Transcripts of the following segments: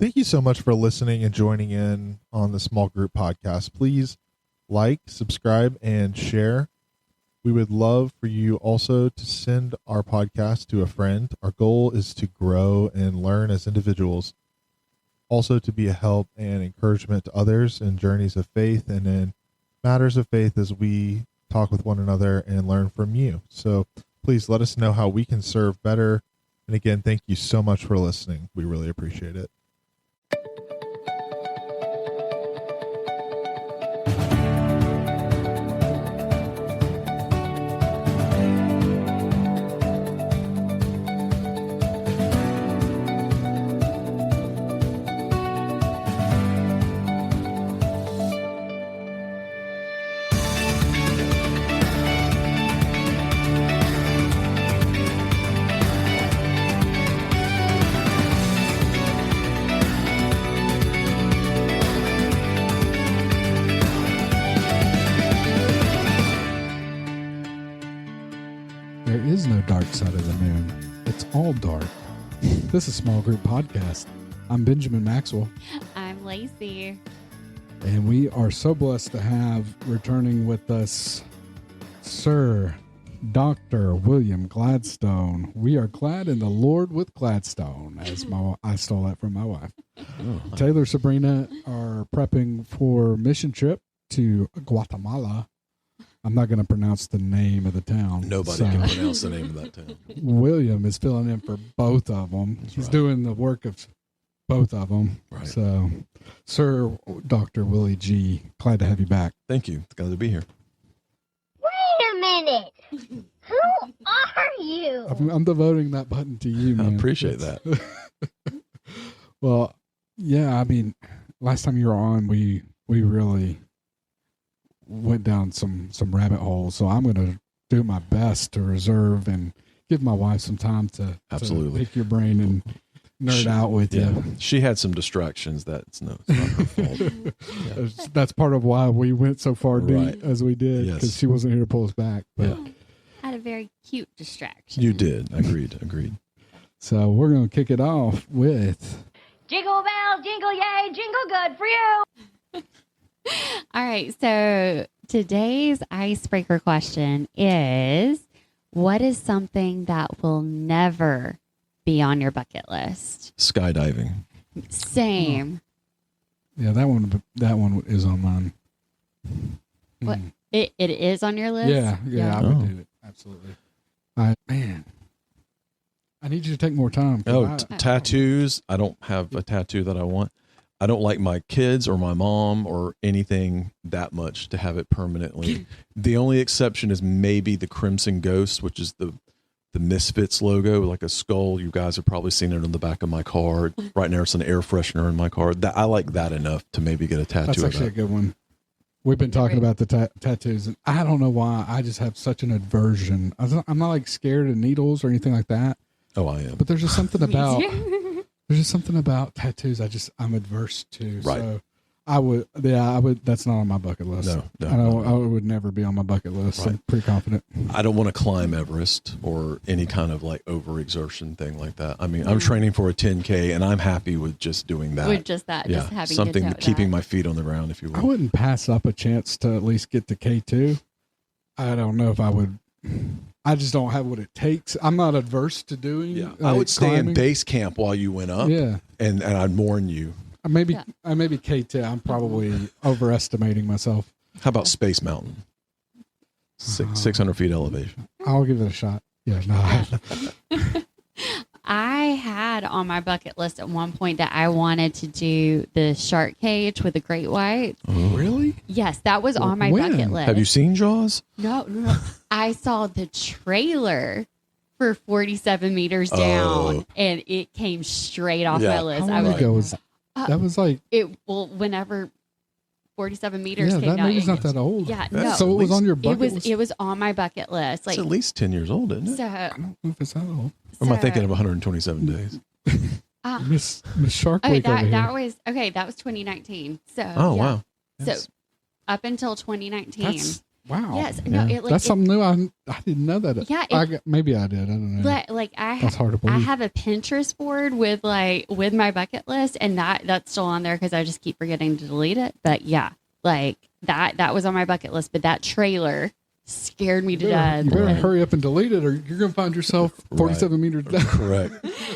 Thank you so much for listening and joining in on the Small Group Podcast. Please like, subscribe, and share. We would love for you also to send our podcast to a friend. Our goal is to grow and learn as individuals, also to be a help and encouragement to others in journeys of faith and in matters of faith as we talk with one another and learn from you. So please let us know how we can serve better. And again, thank you so much for listening. We really appreciate it. There is no dark side of the moon. It's all dark. This is Small Group Podcast. I'm Benjamin Maxwell. I'm Lacey. And we are so blessed to have returning with us Sir Dr. William Gladstone. We are glad in the Lord with Gladstone, as I stole that from my wife. Taylor, Sabrina are prepping for mission trip to Guatemala. I'm not going to pronounce the name of the town. Nobody can pronounce the name of that town. William is filling in for both of them. He's doing the work of both of them. Right. So, Sir Dr. Willie G., glad to have you back. Thank you. It's glad to be here. Wait a minute. Who are you? I'm devoting that button to you, man. I appreciate that. Well, yeah, I mean, last time you were on, we really went down some rabbit holes. So I'm going to do my best to reserve and give my wife some time to pick your brain and nerd out with you. She had some distractions. It's not her fault. Yeah. That's part of why we went so far deep Right. as we did, because she wasn't here to pull us back. But Had a very cute distraction. You did. Agreed. So we're going to kick it off with Jingle bells, jingle yay, jingle good for you. All right. So today's icebreaker question is, what is something that will never be on your bucket list? Skydiving. Same. that one is on mine. What? It is on your list? Yeah, I would do it. Absolutely. I need you to take more time. Tattoos. I don't have a tattoo that I want. I don't like my kids or my mom or anything that much to have it permanently. The only exception is maybe the Crimson Ghost, which is the Misfits logo, like a skull. You guys have probably seen it on the back of my car. Right now, it's an air freshener in my car. I like that enough to maybe get a tattoo. That's actually a good one. We've been talking about the tattoos, and I don't know why. I just have such an aversion. I'm not like scared of needles or anything like that. Oh, I am. But there's just something about tattoos I'm adverse to. Right. So I would. That's not on my bucket list. No. I would never be on my bucket list. Right. I'm pretty confident. I don't want to climb Everest or any kind of like overexertion thing like that. I mean, I'm training for a 10K and I'm happy with just doing that. With just that, just having something keeping that. my feet on the ground, if you will. I wouldn't pass up a chance to at least get to K2. I don't know if I would. I just don't have what it takes. I'm not adverse to doing. Yeah, I would stay in base camp while you went up. Yeah, and I'd warn you. Maybe K2. I'm probably overestimating myself. How about Space Mountain? 600 feet elevation. I'll give it a shot. Yeah, no. I had on my bucket list at one point that I wanted to do the shark cage with a great white. Oh. Really? Yes, that was on my bucket list. Have you seen Jaws? No. I saw the trailer for 47 meters down, and it came straight off my list. How long ago was that? Was like whenever 47 meters came that down. movie's not that old. Yeah, no. So it was on your bucket list? It was on my bucket list. It's at least 10 years old, isn't it? So, I don't know if it's that old. Or am I thinking of 127 days? Miss Shark Week over here. that was 2019. So wow. So up until 2019, Wow. Yes. No, Yeah. it, like, That's something new. I didn't know that. Yeah. Maybe I did. I don't know. Like That's hard to I believe. have a Pinterest board with my bucket list, and that's still on there because I just keep forgetting to delete it. But yeah, like that was on my bucket list. But that trailer scared me to death. You better hurry up and delete it, or you're going to find yourself 47 meters down. Correct.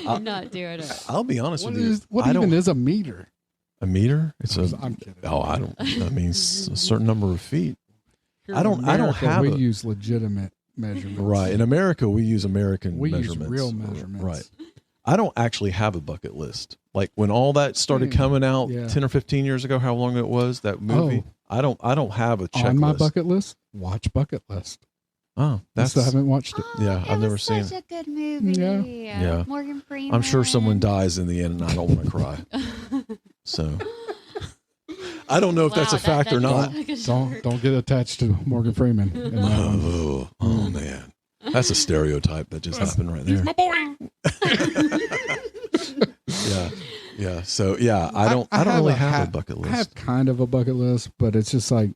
I'm not doing it. I'll be honest with you. What even is a meter? A meter? It's I'm kidding. that means a certain number of feet. Here I in don't America, have we a- use legitimate measurements. Right. In America, we use American We use measurements. real measurements. Right. I don't actually have a bucket list. Like when all that started coming out Yeah. 10 or 15 years ago, how long it was, that movie, I don't have a checklist. On my bucket list, watch Bucket List. Oh, I that's still haven't watched it. Yeah, it I've never was seen such it. a good movie. Yeah. Morgan Freeman. I'm sure someone dies in the end and I don't want to cry. So I don't know if that's a fact or not. Don't get attached to Morgan Freeman. in that one. Oh man. That's a stereotype that just happened right there. My boy. Yeah. Yeah. So yeah, I don't really have a bucket list. I have kind of a bucket list, but it's just like,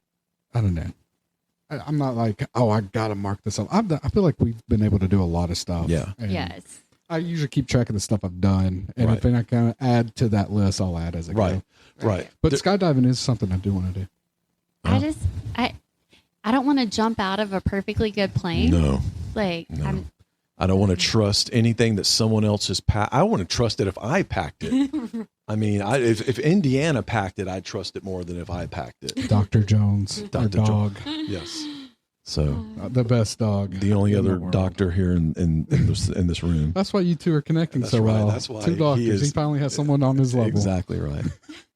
I don't know. I'm not like, oh, I got to mark this up. I feel like we've been able to do a lot of stuff. Yeah. And Yes. I usually keep track of the stuff I've done. And Right. if I kind of add to that list, I'll add as I Right. go. Right. But skydiving is something I do want to do. I don't want to jump out of a perfectly good plane. No. Like No. I don't want to trust anything that someone else has packed. I want to trust it if I packed it. I mean, if Indiana packed it, I'd trust it more than if I packed it. Dr. Jones, our Dr. dog, Yes. So the best dog. the only in other the world. doctor here in this room. That's why you two are connecting That's so right. well. That's why Two doctors. he is- finally has someone on his level. Exactly right.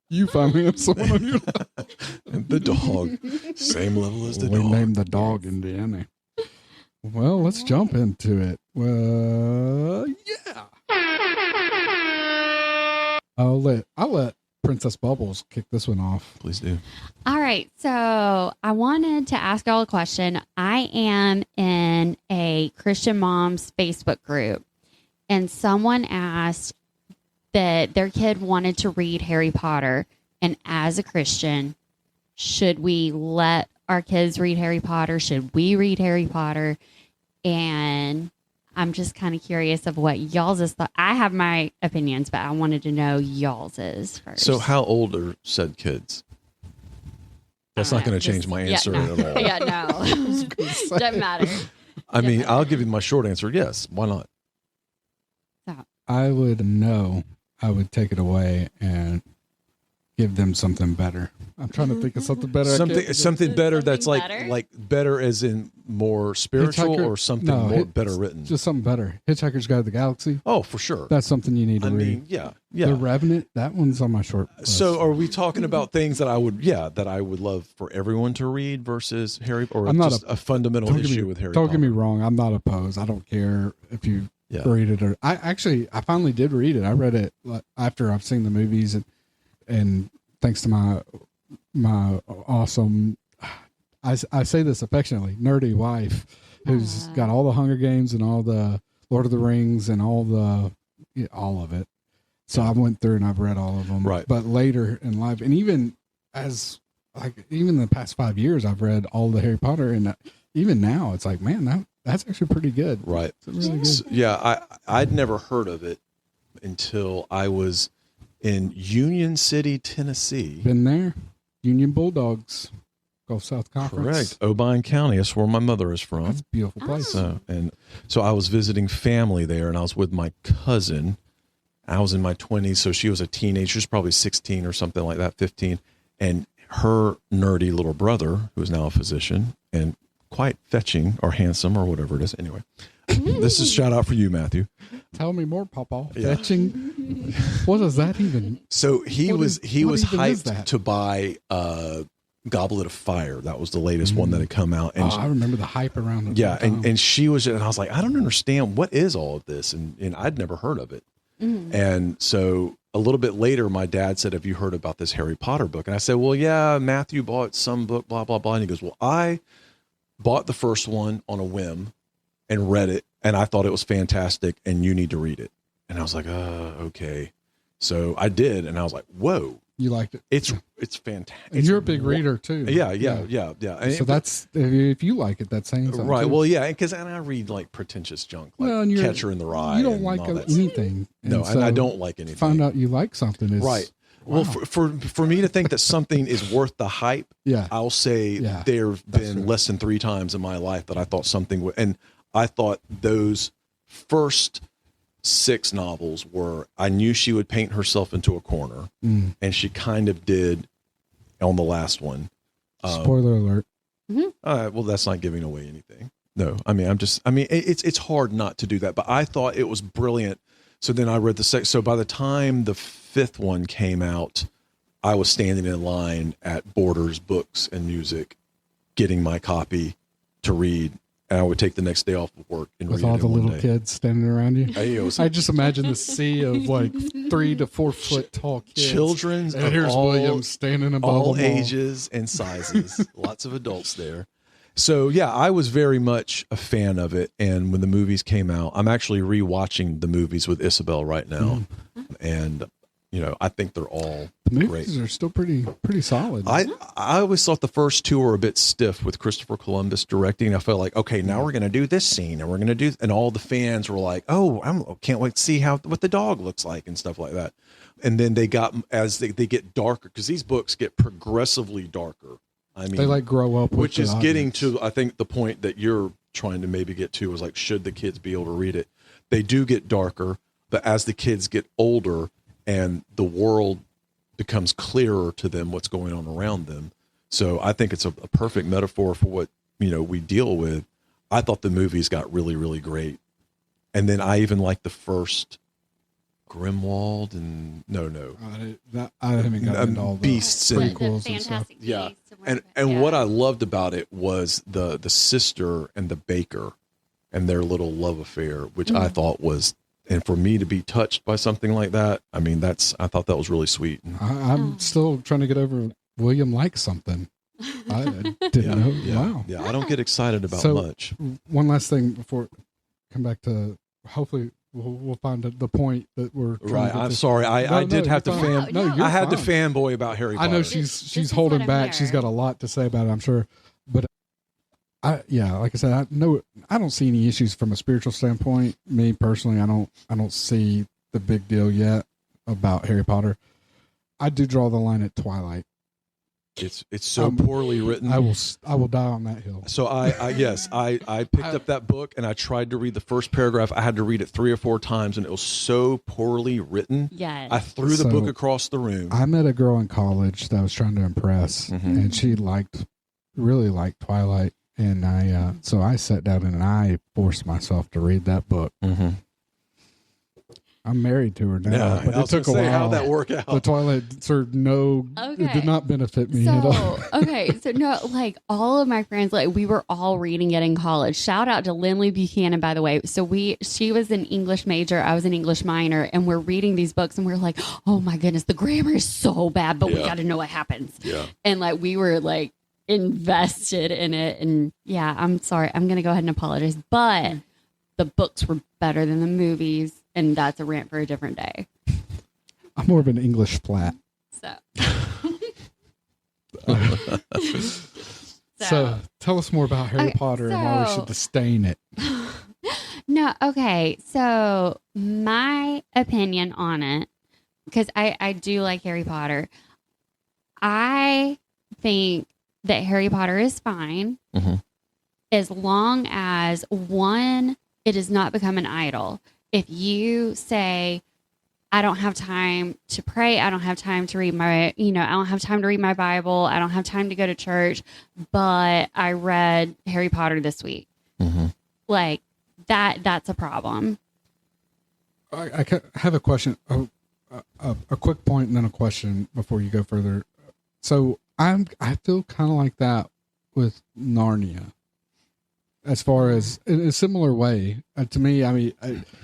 You finally have someone on your level. And the dog, same level as the We dog. named the dog Indiana. Well, let's jump into it. Well, yeah. I'll let Princess Bubbles kick this one off. Please do. All right. So I wanted to ask y'all a question. I am in a Christian Moms Facebook group, and someone asked that their kid wanted to read Harry Potter. And as a Christian, should we let our kids read Harry Potter? Should we read Harry Potter? And I'm just kind of curious of what y'all's is thought. I have my opinions, but I wanted to know y'all's is first. So how old are said kids? That's not going to change my answer at all. Yeah, no. Doesn't matter. I mean, I'll give you my short answer. Yes. Why not? I would take it away and give them something better. I'm trying to think of something better. Something better that's better? like better as in more spiritual Hitchhiker- or something no, more better written. Just something better. Hitchhiker's Guide to the Galaxy. Oh, for sure. That's something you need to I read. mean, yeah. The Revenant, that one's on my short list. So are we talking about things that I would love for everyone to read versus Harry, or I'm not just a fundamental Don't get issue me- with Harry Don't Potter? get me wrong. I'm not opposed. I don't care if you read it or I finally did read it. I read it after I've seen the movies and thanks to my awesome, I say this affectionately, nerdy wife who's got all the Hunger Games and all the Lord of the Rings and all of it. So I went through and I've read all of them. Right. But later in life, and even even the past 5 years, I've read all the Harry Potter, and even now, it's like, man, that's actually pretty good. Right. It's really good. So, yeah, I'd never heard of it until I was in Union City, Tennessee. Been there. Union Bulldogs, Gulf South Conference. Correct. Obion County. That's where my mother is from. That's a beautiful place. So I was visiting family there, and I was with my cousin. I was in my 20s, so she was a teenager. She was probably 16 or something like that, 15. And her nerdy little brother, who is now a physician and quite fetching or handsome or whatever it is. Anyway, this is a shout out for you, Matthew. Tell me more, Papa. Yeah. Fetching. What does that even? So he What was even is hyped that? to buy Goblet of Fire. That was the latest one that had come out. And I remember the hype around it. yeah, and she was, and I was like, I don't understand, what is all of this? And I'd never heard of it. And so a little bit later, my dad said, have you heard about this Harry Potter book? And I said, well, yeah, Matthew bought some book, blah, blah, blah. And he goes, well, I bought the first one on a whim and read it, and I thought it was fantastic, and you need to read it. And I was like, okay. So I did, and I was like, whoa, You liked it. It's fantastic. And you're a big reader too. Yeah. And so that's if you like it, that's saying something. Right. Too. Well, yeah, because I read like pretentious junk, like Catcher in the Rye. You don't like anything. No, and I don't like anything. Find out you like something is right. Wow. Well, for me to think that something is worth the hype, I'll say there have been less than 3 times in my life that I thought something would, and I thought those first 6 novels were, I knew she would paint herself into a corner, and she kind of did on the last one. Spoiler alert. Well, that's not giving away anything. No, I mean, it's hard not to do that, but I thought it was brilliant. So then I read the so by the time the 5th one came out, I was standing in line at Borders Books and Music, getting my copy to read, and I would take the next day off of work and with read all it the in one little day. kids standing around you. I just imagine the sea of like 3 to 4 foot tall kids. Children's and of here's all, William standing above all them all. ages and sizes. Lots of adults there. So yeah, I was very much a fan of it. And when the movies came out, I'm actually rewatching the movies with Isabel right now, and I think they're all the movies are still pretty solid. I always thought the first 2 were a bit stiff with Christopher Columbus directing. I felt like, okay, now we're going to do this scene, and we're going to do, and all the fans were like, oh, I can't wait to see what the dog looks like and stuff like that. And then they got, as they get darker, because these books get progressively darker. I mean, they like grow up, which is getting to, I think, the point that you're trying to maybe get to was like, should the kids be able to read it? They do get darker, but as the kids get older and the world becomes clearer to them, what's going on around them. So I think it's a perfect metaphor for what, we deal with. I thought the movies got really, really great. And then I even liked the first Grimwald and I haven't gotten into all the Beasts The and prequels and stuff. Fantastic yeah. Beasts And what I loved about it was the sister and the baker and their little love affair, which I thought was, and for me to be touched by something like that, I mean, I thought that was really sweet. I'm still trying to get over William likes something. I didn't know. Wow. Yeah, I don't get excited about So, much. One last thing before come back to, hopefully we'll find the point that we're trying Right. to get I'm to. sorry. I did have to you're fan. No, you're I had to fine. fanboy about Harry Potter. I know This she's is holding what I'm back. here. She's got a lot to say about it, I'm sure. But like I said, I don't see any issues from a spiritual standpoint. Me personally, I don't see the big deal yet about Harry Potter. I do draw the line at Twilight. It's so poorly written. I will die on that hill. So I picked up that book and I tried to read the first paragraph. I had to read it 3 or 4 times, and it was so poorly written. Yes. I threw the book across the room. I met a girl in college that I was trying to impress, and she really liked Twilight, and so I sat down and I forced myself to read that book. I'm married to her now, but it took a while. How'd that work out? The Twilight served it did not benefit me at all. So no, like all of my friends, like we were all reading it in college. Shout out to Lindley Buchanan, by the way. So she was an English major, I was an English minor, and we're reading these books and we're like, oh my goodness, the grammar is so bad, but we got to know what happens. Yeah. And like we were like invested in it, and I'm sorry, I'm gonna go ahead and apologize, but the books were better than the movies. And that's a rant for a different day. I'm more of an English flat. So tell us more about Harry Potter and why we should disdain it. No, okay. So my opinion on it, because I do like Harry Potter. I think that Harry Potter is fine as long as, one, it does not become an idol. If you say, I don't have time to pray, I don't have time to read I don't have time to read my Bible, I don't have time to go to church, but I read Harry Potter this week. Like that's a problem. I have a question, a quick point and then a question before you go further. So I feel kind of like that with Narnia. As far as in a similar way, to me, I mean,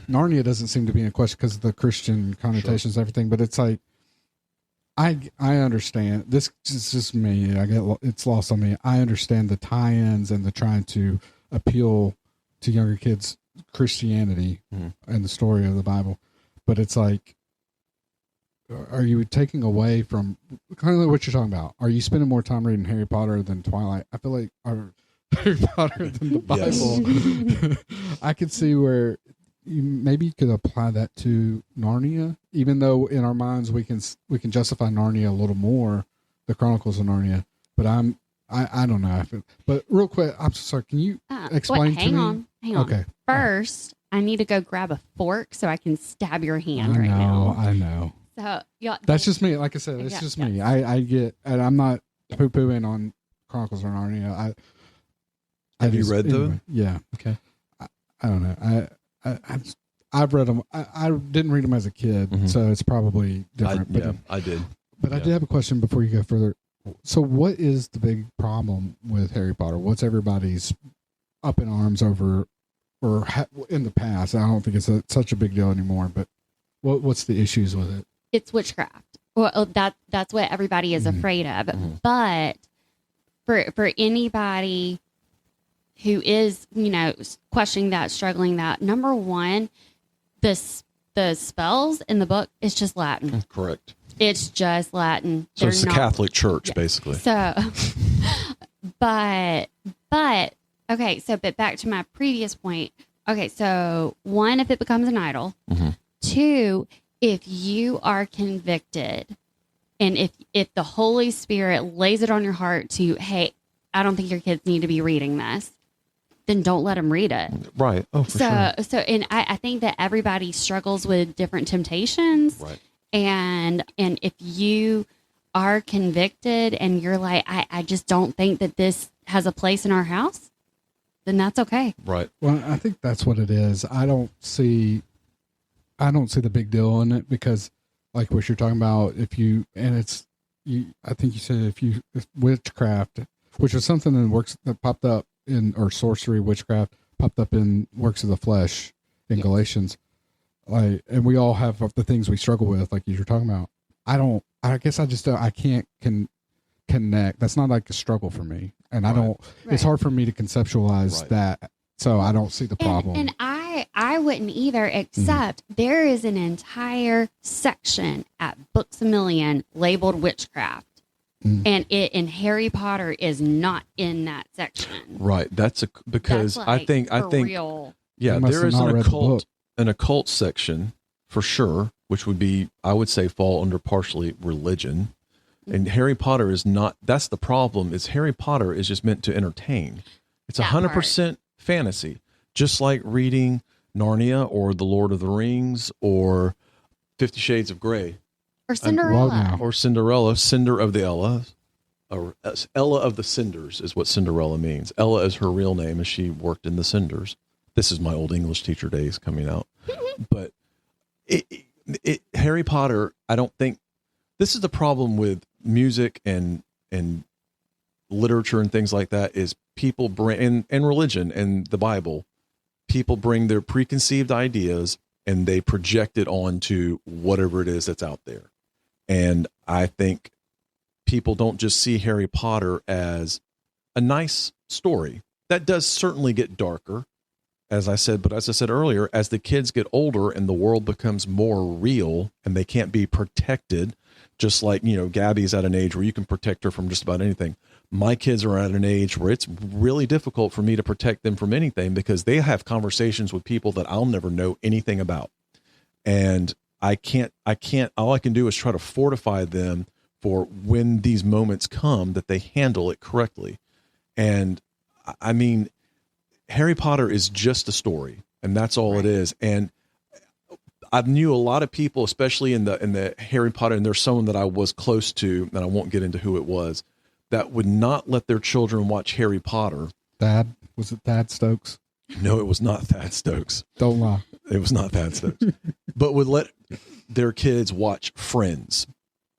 Narnia doesn't seem to be in a question because of the Christian connotations, and everything. But it's like, I understand. This is just me. It's lost on me. I understand the tie-ins and the trying to appeal to younger kids Christianity and the story of the Bible. But it's like, are you taking away from kind of like what you're talking about? Are you spending more time reading Harry Potter than Twilight? I feel like Harry Potter than the Bible. I could see where you could apply that to Narnia, even though in our minds we can justify Narnia a little more, the Chronicles of Narnia. But I don't know. But real quick, I'm so sorry. Can you explain to me? Hang on. Okay. First, I need to go grab a fork so I can stab your hand right now. I know. So that's just me. Like I said, it's just me. I get, and I'm not poo-pooing on Chronicles of Narnia. Have you read them? Yeah. Okay. I don't know. I've read them. I didn't read them as a kid, so it's probably different. I did. But I did have a question before you go further. So what is the big problem with Harry Potter? What's everybody's up in arms over, or in the past? I don't think it's such a big deal anymore, but what's the issues with it? It's witchcraft. Well, that's what everybody is afraid of. But for anybody who is, questioning that, struggling that, number one, the spells in the book is just Latin. Correct. It's just Latin. So it's the Catholic Church, basically. So, but okay. So, but back to my previous point. Okay. So, one, if it becomes an idol. Two, if you are convicted, and if the Holy Spirit lays it on your heart to, hey, I don't think your kids need to be reading this, then don't let them read it. Right. Oh, for sure. So, and I think that everybody struggles with different temptations. Right. And if you are convicted and you're like, I just don't think that this has a place in our house, then that's okay. Right. Well, I think that's what it is. I don't see the big deal in it because, like what you're talking about, I think you said if witchcraft, which was something that popped up or sorcery, witchcraft popped up in works of the flesh in Galatians. And we all have the things we struggle with, like you're talking about. I guess I just don't, I can't connect. That's not like a struggle for me. And I don't, it's hard for me to conceptualize that. So I don't see the problem. And I wouldn't either, except there is an entire section at Books A Million labeled witchcraft. And Harry Potter is not in that section. Right. Because I think real. Yeah, there is an occult section for sure, which would be, I would say, fall under partially religion. And Harry Potter is not. That's the problem. Is Harry Potter is just meant to entertain. It's 100% fantasy, just like reading Narnia or The Lord of the Rings or 50 Shades of Grey. Or Cinderella. Or Cinderella, Cinder of the Ella. Or Ella of the Cinders is what Cinderella means. Ella is her real name, as she worked in the Cinders. This is my old English teacher days coming out. But Harry Potter, I don't think, this is the problem with music and literature and things like that, is people bring, and religion and the Bible, people bring their preconceived ideas and they project it onto whatever it is that's out there. And I think people don't just see Harry Potter as a nice story. That does certainly get darker, as I said, but as I said earlier, as the kids get older and the world becomes more real and they can't be protected, just like, Gabby's at an age where you can protect her from just about anything. My kids are at an age where it's really difficult for me to protect them from anything because they have conversations with people that I'll never know anything about. And I can't, all I can do is try to fortify them for when these moments come that they handle it correctly. And I mean, Harry Potter is just a story, and that's all it is. And I knew a lot of people, especially in the Harry Potter, and there's someone that I was close to, and I won't get into who it was, that would not let their children watch Harry Potter. Dad? Was it Thad Stokes? No, it was not Thad Stokes. Don't lie. It was not Thad Stokes. But would let their kids watch Friends,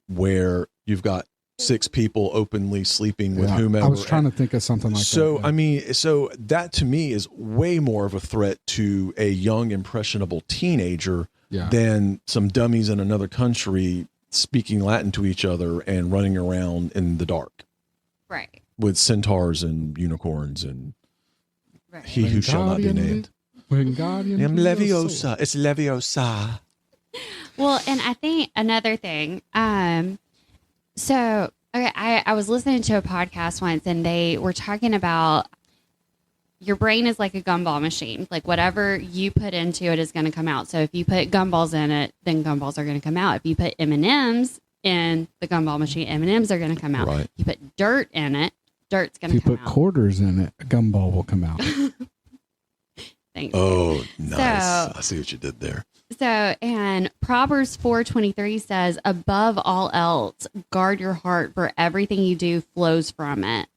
where you've got 6 people openly sleeping with whomever. I was trying to think of something like that. So, I mean, so that to me is way more of a threat to a young, impressionable teenager than some dummies in another country speaking Latin to each other and running around in the dark. Right. With centaurs and unicorns and he who shall not be named. Wingardium Leviosa. It's Leviosa. Well, and I think another thing, so okay, I was listening to a podcast once and they were talking about your brain is like a gumball machine. Like whatever you put into it is going to come out. So if you put gumballs in it, then gumballs are going to come out. If you put M&Ms in the gumball machine, M&Ms are going to come out. Right. You put dirt in it, dirt's going to If come you put out. quarters in it, a gumball will come out. Thanks. Oh, nice. So- I see what you did there. So, and Proverbs 4:23 says, above all else, guard your heart, for everything you do flows from it.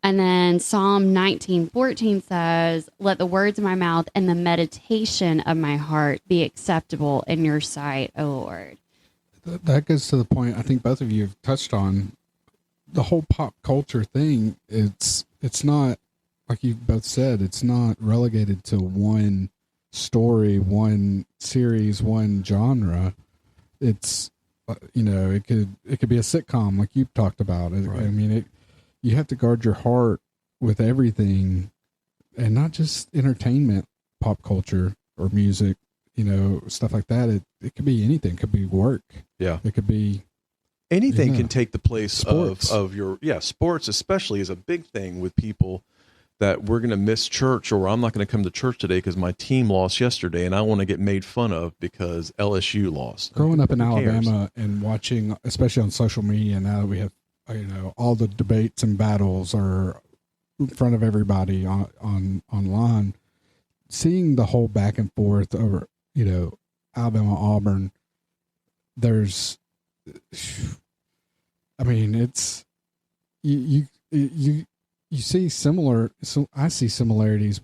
And then Psalm 19:14 says, let the words of my mouth and the meditation of my heart be acceptable in your sight, O Lord. That goes to the point I think both of you have touched on. The whole pop culture thing, it's not, like you both said, it's not relegated to one story, one series, one genre. It's it could be a sitcom like you talked about. Right. I mean, you have to guard your heart with everything, and not just entertainment, pop culture or music, stuff like that. It could be anything. It could be work. Yeah. It could be Anything Yeah. can take the place Sports. of your, sports especially is a big thing with people that we're going to miss church, or I'm not going to come to church today because my team lost yesterday and I want to get made fun of because LSU lost. growing up in Who cares? Alabama and watching, especially on social media now that we have, all the debates and battles are in front of everybody on online, seeing the whole back and forth over, Alabama, Auburn, it's, you see similar, so I see similarities,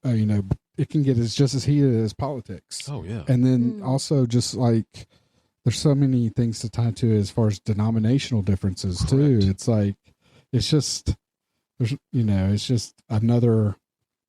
it can get just as heated as politics. Oh, yeah. And then also just like there's so many things to tie to as far as denominational differences too. Correct. It's like, it's just another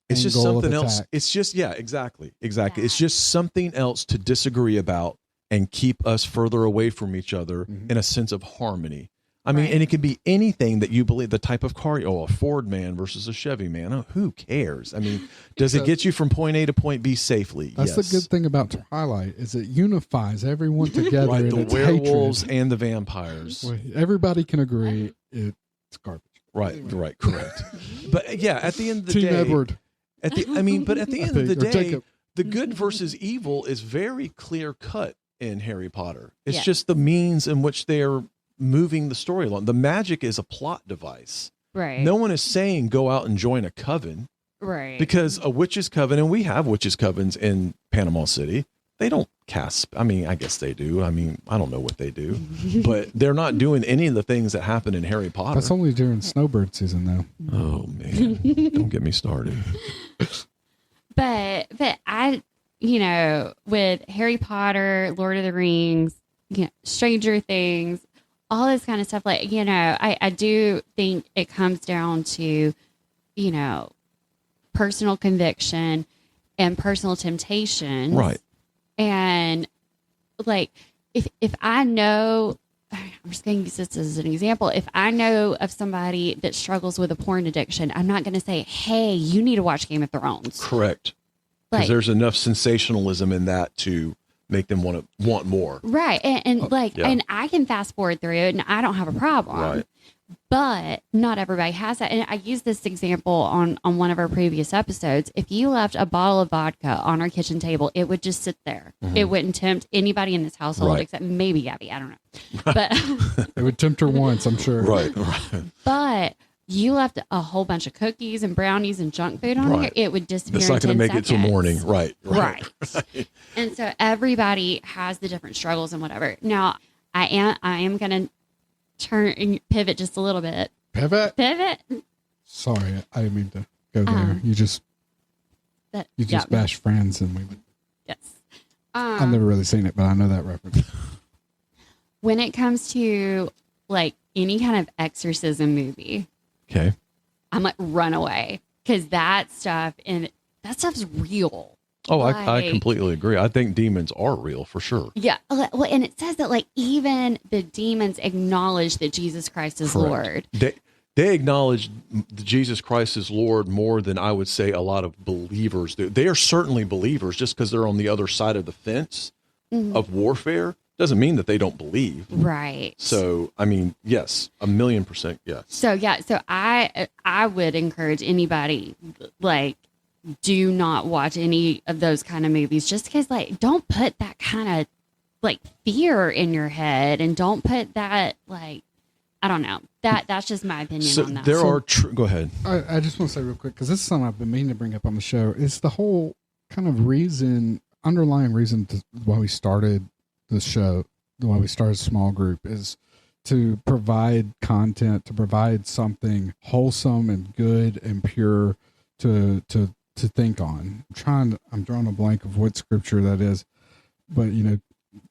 It's just angle of something else. attack. It's just, exactly. Yeah. It's just something else to disagree about and keep us further away from each other Mhm. in a sense of harmony. I mean, Right. and it could be anything that you believe, the type of car, a Ford man versus a Chevy man. Oh, who cares? I mean, does it get you from point A to point B safely? That's Yes. the good thing about Twilight is it unifies everyone together. Right, in the its werewolves hatred. and the vampires. Everybody can agree it's garbage. Right, correct. But at the end of the Team day, Edward. but at the end of the Or day, Jacob. the good versus evil is very clear cut in Harry Potter. It's Yeah. just the means in which they are moving the story along. The magic is a plot device. Right. No one is saying go out and join a coven, Right. because a witch's coven, and we have witches covens in Panama City. They don't cast. I mean, I guess they do. I mean, I don't know what they do, but they're not doing any of the things that happen in Harry Potter. That's only during snowbird season though. Oh man, don't get me started. But I, with Harry Potter, Lord of the Rings, Stranger Things, all this kind of stuff, like, I do think it comes down to, personal conviction and personal temptation. Right. And like, if I know, I'm just going to use this as an example. If I know of somebody that struggles with a porn addiction, I'm not going to say, hey, you need to watch Game of Thrones. Correct. Because Like, there's enough sensationalism in that to make them want more. right. And yeah. and I can fast forward through it and I don't have a problem. Right. But not everybody has that. And I used this example on one of our previous episodes. If you left a bottle of vodka on our kitchen table, it would just sit there. It wouldn't tempt anybody in this household Right. except maybe Gabby. I don't know. But It would tempt her once, I'm sure. Right. but you left a whole bunch of cookies and brownies and junk food on Right. here, it would disappear. That's not going to make it till morning. Right. And so everybody has the different struggles and whatever. Now, I am going to pivot just a little bit. Pivot. Pivot. Sorry, I didn't mean to go there. Um, you just That, bash friends and we would. Yes. I've never really seen it, but I know that reference. When it comes to like any kind of exorcism movie, Okay. I'm like, run away, because that stuff's real. Oh, I Like- completely agree. I think demons are real for sure. Yeah. Well, and it says that like even the demons acknowledge that Jesus Christ is Lord. They acknowledge Jesus Christ is Lord more than I would say a lot of believers do. They are certainly believers just because they're on the other side of the fence. of warfare doesn't mean that they don't believe. Right. So, I mean, yes, 1,000,000% yes. So I would encourage anybody, like, do not watch any of those kind of movies, just because, like, don't put that kind of like fear in your head, and don't put that, like, I don't know, that's just my opinion So on that. there are go ahead. I just want to say real quick, because this is something I've been meaning to bring up on the show. It's the whole kind of underlying reason why we started the show, why we started Small Group, is to provide content, to provide something wholesome and good and pure to think on. I'm drawing a blank of what scripture that is, but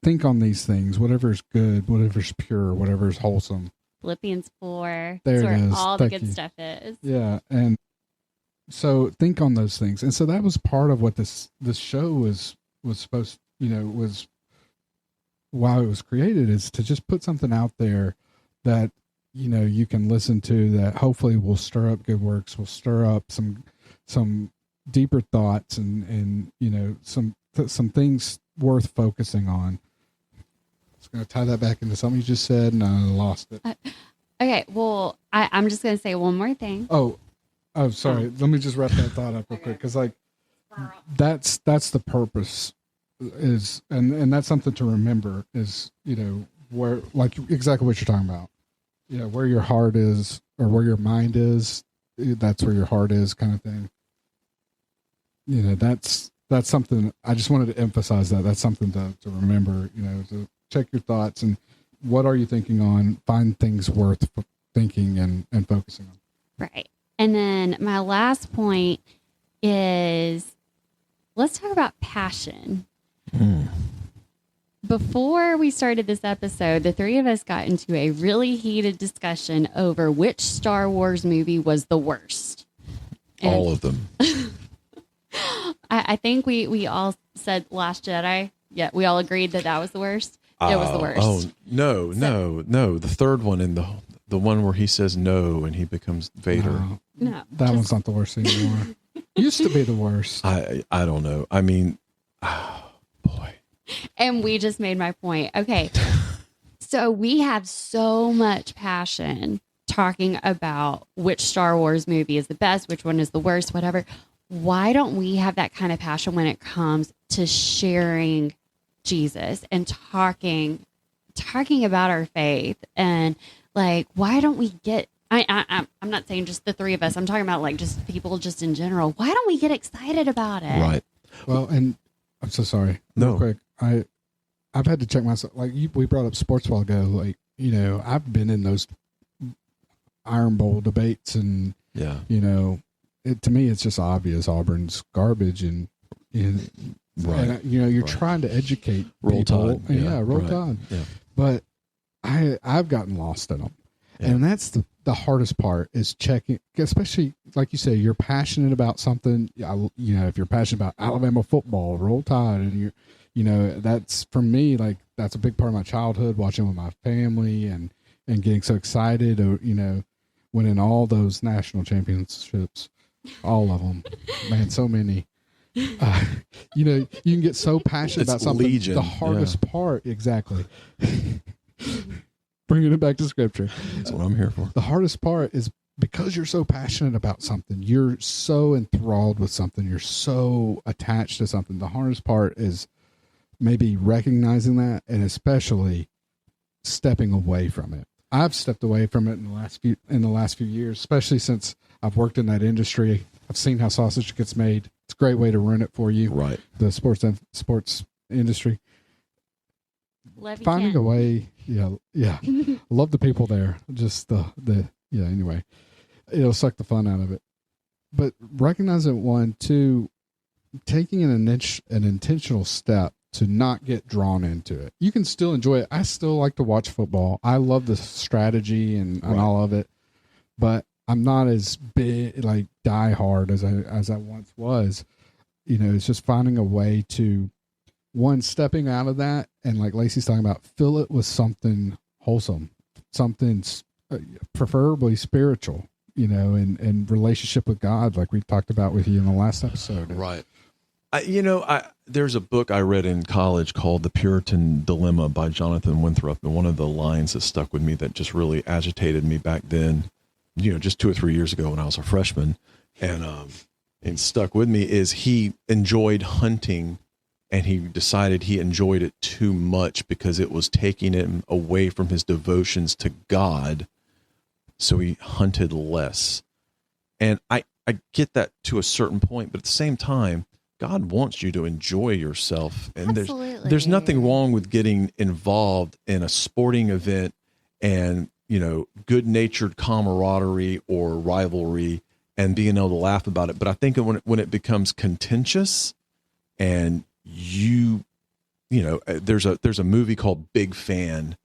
think on these things, whatever's good, whatever's pure, whatever's wholesome. Philippians 4. There That's it where is. all the Thank good you. stuff is. Yeah, and so think on those things, and so that was part of what this show was supposed, was why it was created, is to just put something out there that you can listen to, that hopefully will stir up good works, will stir up some deeper thoughts, and some things worth focusing on. I was going to tie that back into something you just said, and I lost it. Okay, well, I'm just going to say one more thing. Oh, sorry. Let me just wrap that thought up real quick, because that's the purpose, is, and that's something to remember, is where, like, exactly what you're talking about. Where your heart is, or where your mind is, that's where your heart is, kind of thing. That's something I just wanted to emphasize. That's something to remember. To check your thoughts, and what are you thinking on? Find things worth thinking and focusing on. Right. And then my last point is, let's talk about passion. Before we started this episode, the three of us got into a really heated discussion over which Star Wars movie was the worst. And All of them. I think we all said Last Jedi. Yeah, we all agreed that was the worst. It was the worst. Oh, no. The third one, in the one where he says no and he becomes Vader. No, That one's not the worst anymore. Used to be the worst. I don't know. I mean, boy. And we just made my point. Okay. So we have so much passion talking about which Star Wars movie is the best, which one is the worst, whatever. Why don't we have that kind of passion when it comes to sharing Jesus and talking about our faith? And, like, why don't we get, I'm not saying just the three of us, I'm talking about, like, just people just in general. Why don't we get excited about it? Right. Well, and I'm so sorry. No. Real quick, I've had to check myself. Like, we brought up sports a while ago. Like, I've been in those Iron Bowl debates, and Yeah. to me, it's just obvious Auburn's garbage, and Right. and, you're Right. trying to educate Roll people. Tide. Yeah, roll right. Tide. Yeah. But I've gotten lost in them. Yeah. And that's the hardest part, is checking, especially like you say, you're passionate about something. If you're passionate about Alabama football, Roll Tide, and that's, for me, like, that's a big part of my childhood, watching with my family and getting so excited, winning all those national championships, all of them, man, so many. You can get so passionate It's about something. legion, The hardest part, exactly. Bringing it back to scripture. That's what I'm here for. The hardest part is, because you're so passionate about something, you're so enthralled with something, you're so attached to something. The hardest part is maybe recognizing that, and especially stepping away from it. I've stepped away from it in the last few years, especially since I've worked in that industry. I've seen how sausage gets made. It's a great way to ruin it for you. Right. The sports industry. Love you, Finding Ken. a way. Yeah. Love the people there. Just anyway, it'll suck the fun out of it. But recognizing, one, two, taking an intentional step to not get drawn into it. You can still enjoy it. I still like to watch football. I love the strategy and all of it, but I'm not as big, like, die hard as I once was. It's just finding a way to, one, stepping out of that, and, like Lacey's talking about, fill it with something wholesome, something preferably spiritual, and relationship with God, like we talked about with you in the last episode. Right. There's a book I read in college called The Puritan Dilemma by Jonathan Winthrop. And one of the lines that stuck with me that just really agitated me back then, just 2 or 3 years ago when I was a freshman, and stuck with me, is he enjoyed hunting, and he decided he enjoyed it too much because it was taking him away from his devotions to God. So he hunted less. And I get that to a certain point, but at the same time, God wants you to enjoy yourself. And there's nothing wrong with getting involved in a sporting event and, good-natured camaraderie or rivalry and being able to laugh about it. But I think when it becomes contentious and there's a movie called Big Fan,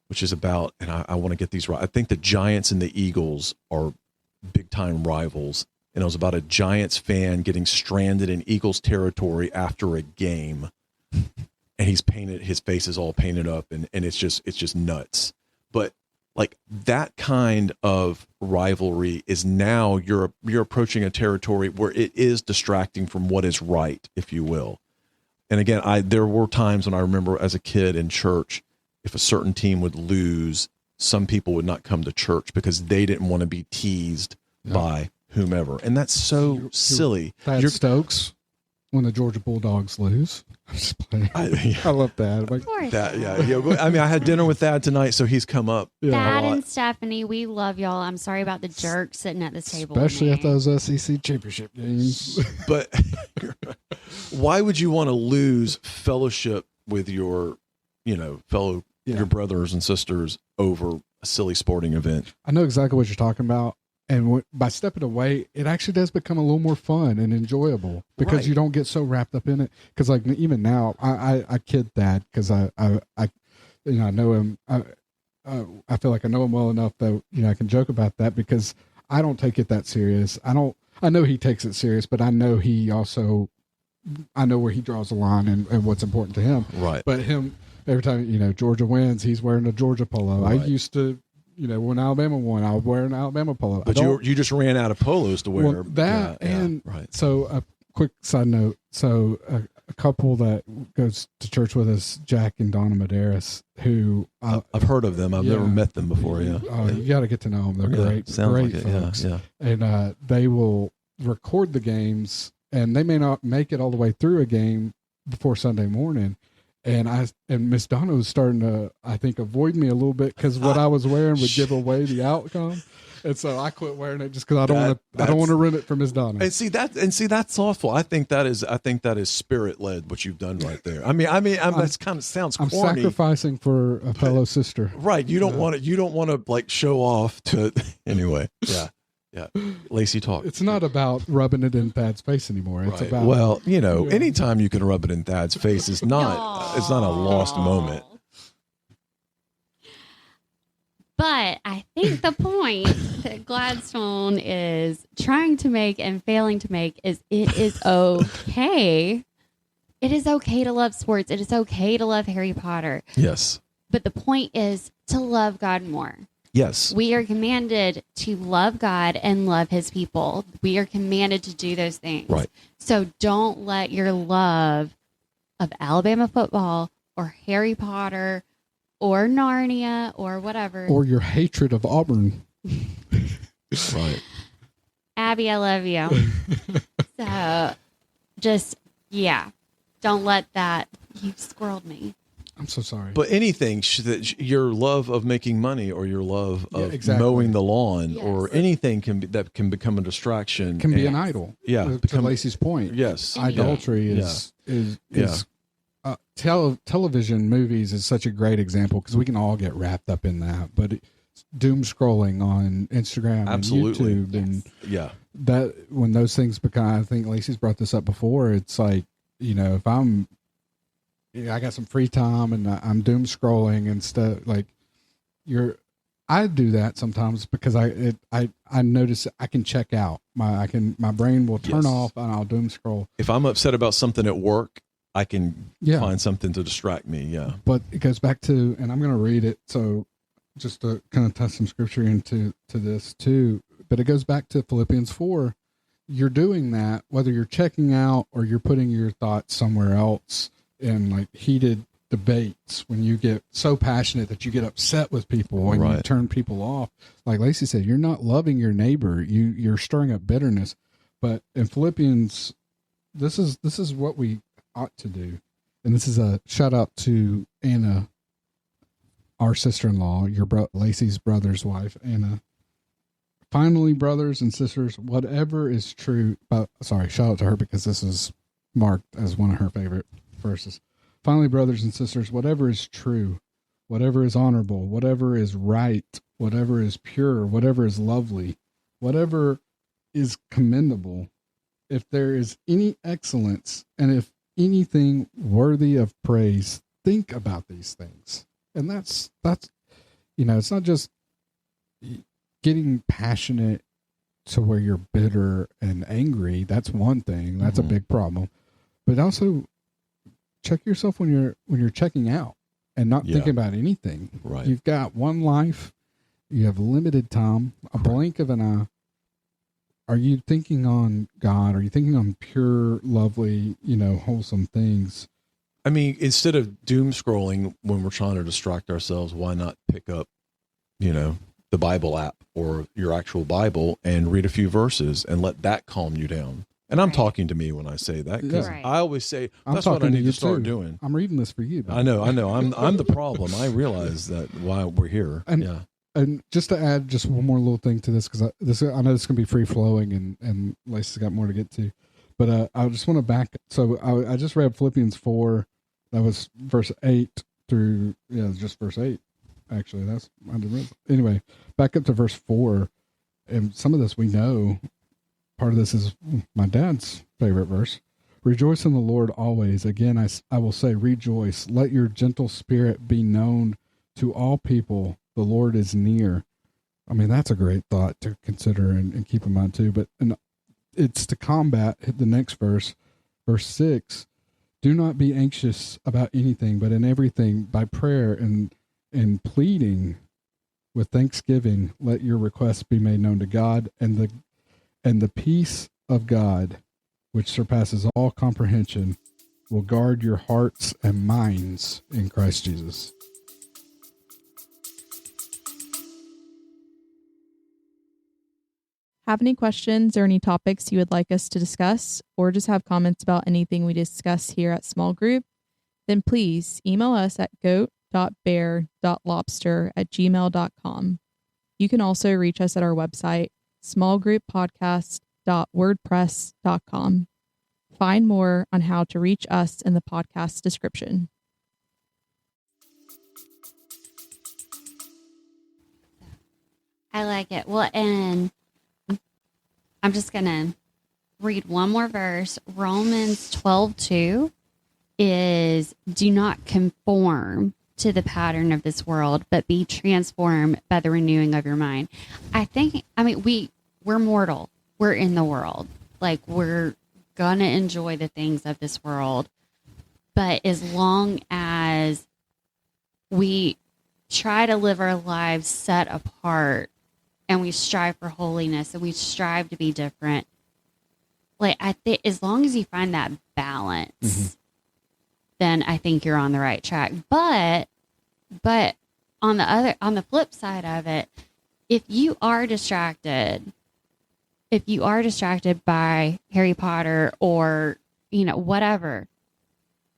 which is about, and I want to get these right, I think the Giants and the Eagles are big-time rivals. And it was about a Giants fan getting stranded in Eagles territory after a game. And his face is all painted up, and it's just nuts. But like that kind of rivalry is now you're approaching a territory where it is distracting from what is right, if you will. And again, there were times when I remember as a kid in church, if a certain team would lose, some people would not come to church because they didn't want to be teased by whomever. And that's so silly. Thad Stokes when the Georgia Bulldogs lose. I'm just playing. I love that. Of course. I had dinner with Thad tonight, so he's come up. Thad and Stephanie, we love y'all. I'm sorry about the jerk sitting at this table. Especially at those SEC championship games. But why would you want to lose fellowship with your, your brothers and sisters over a silly sporting event? I know exactly what you're talking about. And by stepping away, it actually does become a little more fun and enjoyable because you don't get so wrapped up in it. Because like even now, I kid that because I know him. I feel like I know him well enough that I can joke about that because I don't take it that serious. I know he takes it serious, but I know I know where he draws the line and what's important to him. Right. But him every time Georgia wins, he's wearing a Georgia polo. Right. I used to. When Alabama won, I would wear an Alabama polo. But you just ran out of polos to wear. So a quick side note. So a couple that goes to church with us, Jack and Donna Medeiros, who I've heard of them. I've never met them before. Yeah. You got to get to know them. They're great. Sounds great like it. folks. Yeah. And they will record the games, and they may not make it all the way through a game before Sunday morning. And Miss Donna was starting to, I think, avoid me a little bit because what I was wearing would give away the outcome, and so I quit wearing it just because I don't want to ruin it for Miss Donna. And see that's awful. I think that is spirit led what you've done right there. That's kind of sounds corny. I'm sacrificing for a fellow sister. Right. You don't want to like show off to anyway. Yeah. Yeah, Lacey, talk. It's not about rubbing it in Thad's face anymore. It's about anytime you can rub it in Thad's face is not it's not a lost moment. But I think the point that Gladstone is trying to make and failing to make is it is okay. It is okay to love sports. It is okay to love Harry Potter. Yes. But the point is to love God more. Yes. We are commanded to love God and love his people. We are commanded to do those things. Right. So don't let your love of Alabama football or Harry Potter or Narnia or whatever. Or your hatred of Auburn. Right. Abby, I love you. So just, don't let that. You squirreled me. I'm so sorry. But anything your love of making money or your love of mowing the lawn or anything that can become a distraction. Can be an idol. Yeah. To Lacey's point. Yes. Idolatry is television movies is such a great example because we can all get wrapped up in that. But doom scrolling on Instagram and YouTube and that when those things become, I think Lacey's brought this up before. It's like, if I got some free time and I'm doom scrolling and stuff like I do that sometimes because I notice I can check out my brain will turn off and I'll doom scroll. If I'm upset about something at work, I can find something to distract me. Yeah. But it goes back to, and I'm going to read it. So just to kind of touch some scripture into this too, but it goes back to Philippians 4 you're doing that, whether you're checking out or you're putting your thoughts somewhere else in like heated debates, when you get so passionate that you get upset with people and you turn people off. Like Lacey said, you're not loving your neighbor. You're stirring up bitterness. But in Philippians, this is what we ought to do. And this is a shout out to Anna, our sister-in-law, Lacey's brother's wife, Anna. Finally, brothers and sisters, whatever is true, shout out to her because this is marked as one of her favorite verses. Finally, brothers and sisters, whatever is true, whatever is honorable, whatever is right, whatever is pure, whatever is lovely, whatever is commendable, if there is any excellence and if anything worthy of praise, think about these things. And that's, it's not just getting passionate to where you're bitter and angry. That's one thing. That's a big problem. But also check yourself when you're checking out and not thinking about anything. Right. You've got one life. You have limited time, a blink of an eye. Are you thinking on God? Are you thinking on pure, lovely, wholesome things? I mean, instead of doom scrolling when we're trying to distract ourselves, why not pick up, the Bible app or your actual Bible and read a few verses and let that calm you down? And I'm talking to me when I say that, because I always say that's what I need to start doing. I'm reading this for you. I know. I'm the problem. I realize that why we're here. And just to add just one more little thing to this, because I know this can be free flowing, and Lacey's got more to get to, but I just want to back. So I just read Philippians 4. That was verse 8 through just verse 8. Actually, I didn't read. Anyway, back up to verse 4, and some of this we know. Part of this is my dad's favorite verse. Rejoice in the Lord always. Again, I will say rejoice. Let your gentle spirit be known to all people. The Lord is near. I mean, that's a great thought to consider and keep in mind too. But it's to combat the next verse, verse 6. Do not be anxious about anything, but in everything by prayer and pleading with thanksgiving, let your requests be made known to God, and the peace of God, which surpasses all comprehension, will guard your hearts and minds in Christ Jesus. Have any questions or any topics you would like us to discuss, or just have comments about anything we discuss here at Small Group? Then please email us at goat.bear.lobster@gmail.com. You can also reach us at our website, smallgrouppodcast.wordpress.com. Find more on how to reach us in the podcast description. I like it. Well, and I'm just going to read one more verse. Romans 12:2 is, do not conform to the pattern of this world, but be transformed by the renewing of your mind. We're mortal. We're in the world. Like, we're going to enjoy the things of this world. But as long as we try to live our lives set apart and we strive for holiness and we strive to be different, like, I think as long as you find that balance, then I think you're on the right track. But on the flip side of it, if you are distracted by Harry Potter or, whatever,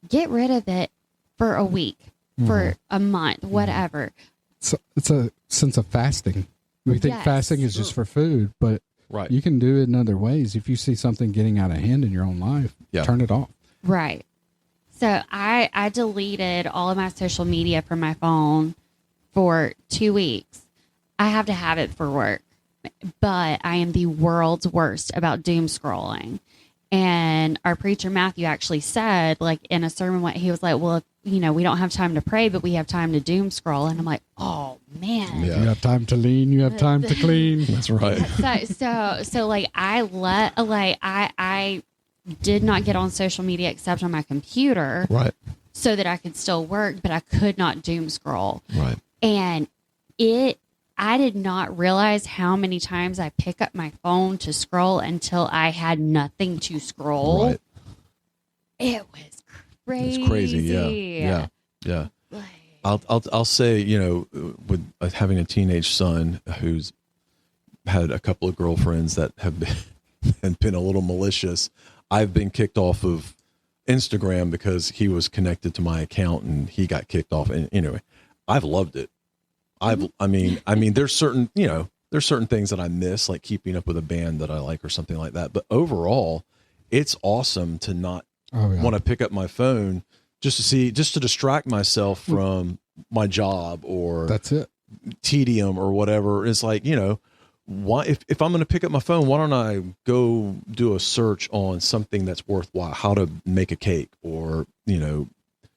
get rid of it for a week, for a month, whatever. So it's a sense of fasting. We think fasting is just for food, but you can do it in other ways. If you see something getting out of hand in your own life, turn it off. Right. So I deleted all of my social media from my phone for 2 weeks. I have to have it for work, but I am the world's worst about doom scrolling. And our preacher, Matthew, actually said, like, in a sermon, he was like, well, we don't have time to pray, but we have time to doom scroll. And I'm like, oh, man. Yeah. You have time to lean. You have time to clean. That's right. So like, I did not get on social media except on my computer. Right. So that I could still work, but I could not doom scroll. Right. And it I did not realize how many times I pick up my phone to scroll until I had nothing to scroll. Right. It was crazy. It's crazy. Yeah. Like, I'll say, with having a teenage son who's had a couple of girlfriends that have been a little malicious, I've been kicked off of Instagram because he was connected to my account and he got kicked off. And anyway, I've loved it. I mean, there's certain things that I miss, like keeping up with a band that I like or something like that. But overall, it's awesome to not want to pick up my phone just to distract myself from my job or That's it. tedium or whatever. It's like, why, if I'm going to pick up my phone, why don't I go do a search on something that's worthwhile, how to make a cake or,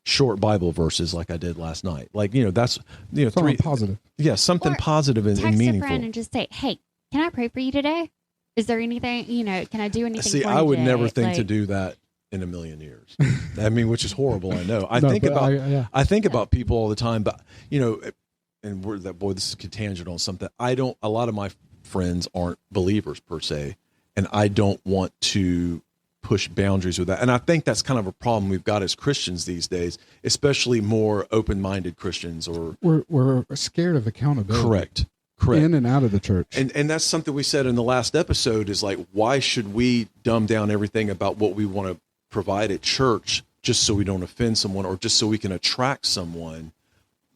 short Bible verses like I did last night. Like, that's, Something positive. Yeah, something Or positive and text a meaningful. friend and just say, hey, can I pray for you today? Is there anything, can I do anything See, for you I would today? never think to Like, do that in a million years. I mean, which is horrible. I know. I No, think but about, I think about people all the time, but and this is a tangent on something. A lot of my friends aren't believers per se, and I don't want to push boundaries with that. And I think that's kind of a problem we've got as Christians these days, especially more open-minded Christians or We're scared of accountability. correct. In and out of the church. And that's something we said in the last episode is like, why should we dumb down everything about what we want to provide at church just so we don't offend someone or just so we can attract someone?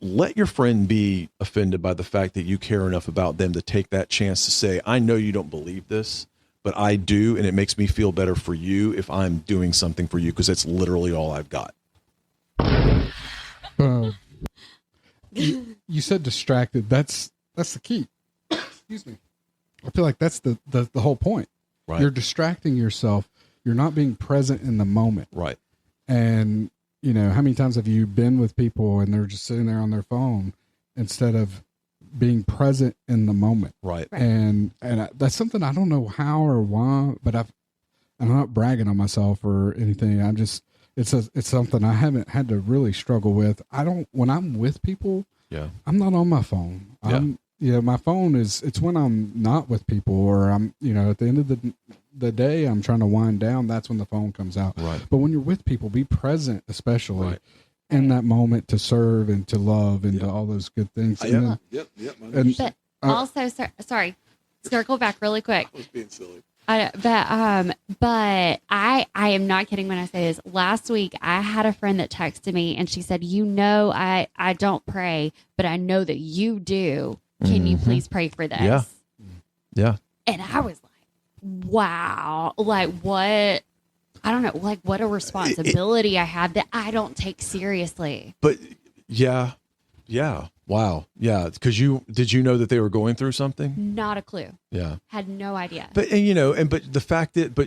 Let your friend be offended by the fact that you care enough about them to take that chance to say, I know you don't believe this, but I do, and it makes me feel better for you if I'm doing something for you because that's literally all I've got. You said distracted. That's the key. Excuse me. I feel like that's the whole point. Right. You're distracting yourself. You're not being present in the moment. Right. And, how many times have you been with people and they're just sitting there on their phone instead of being present in the moment? Right. And that's something I don't know how or why, but I'm not bragging on myself or anything. It's something I haven't had to really struggle with. When I'm with people, Yeah. I'm not on my phone. My phone it's when I'm not with people or I'm, at the end of the day, I'm trying to wind down. That's when the phone comes out. Right. But when you're with people, be present, especially Right. in that moment to serve and to love and to all those good things. And Yep. then, But also, sorry, circle back really quick. I was being silly. But I am not kidding when I say this. Last week, I had a friend that texted me and she said, I don't pray, but I know that you do. Can you please pray for this? Yeah. Yeah. And I was like, wow, like what? I don't know, like what a responsibility I have that I don't take seriously. But yeah. Wow. Yeah. Because did you know that they were going through something? Not a clue. Yeah. Had no idea. But but the fact that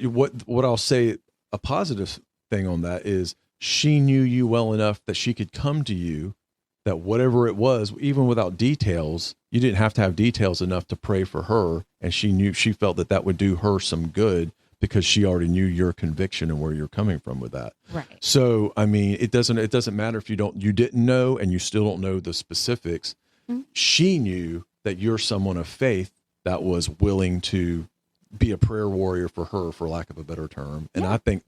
what I'll say, a positive thing on that is she knew you well enough that she could come to you, that whatever it was, even without details, you didn't have to have details enough to pray for her. And she felt that would do her some good because she already knew your conviction and where you're coming from with that. Right. So, I mean, it doesn't matter if you didn't know and you still don't know the specifics. Mm-hmm. She knew that you're someone of faith that was willing to be a prayer warrior for her, for lack of a better term. And I think,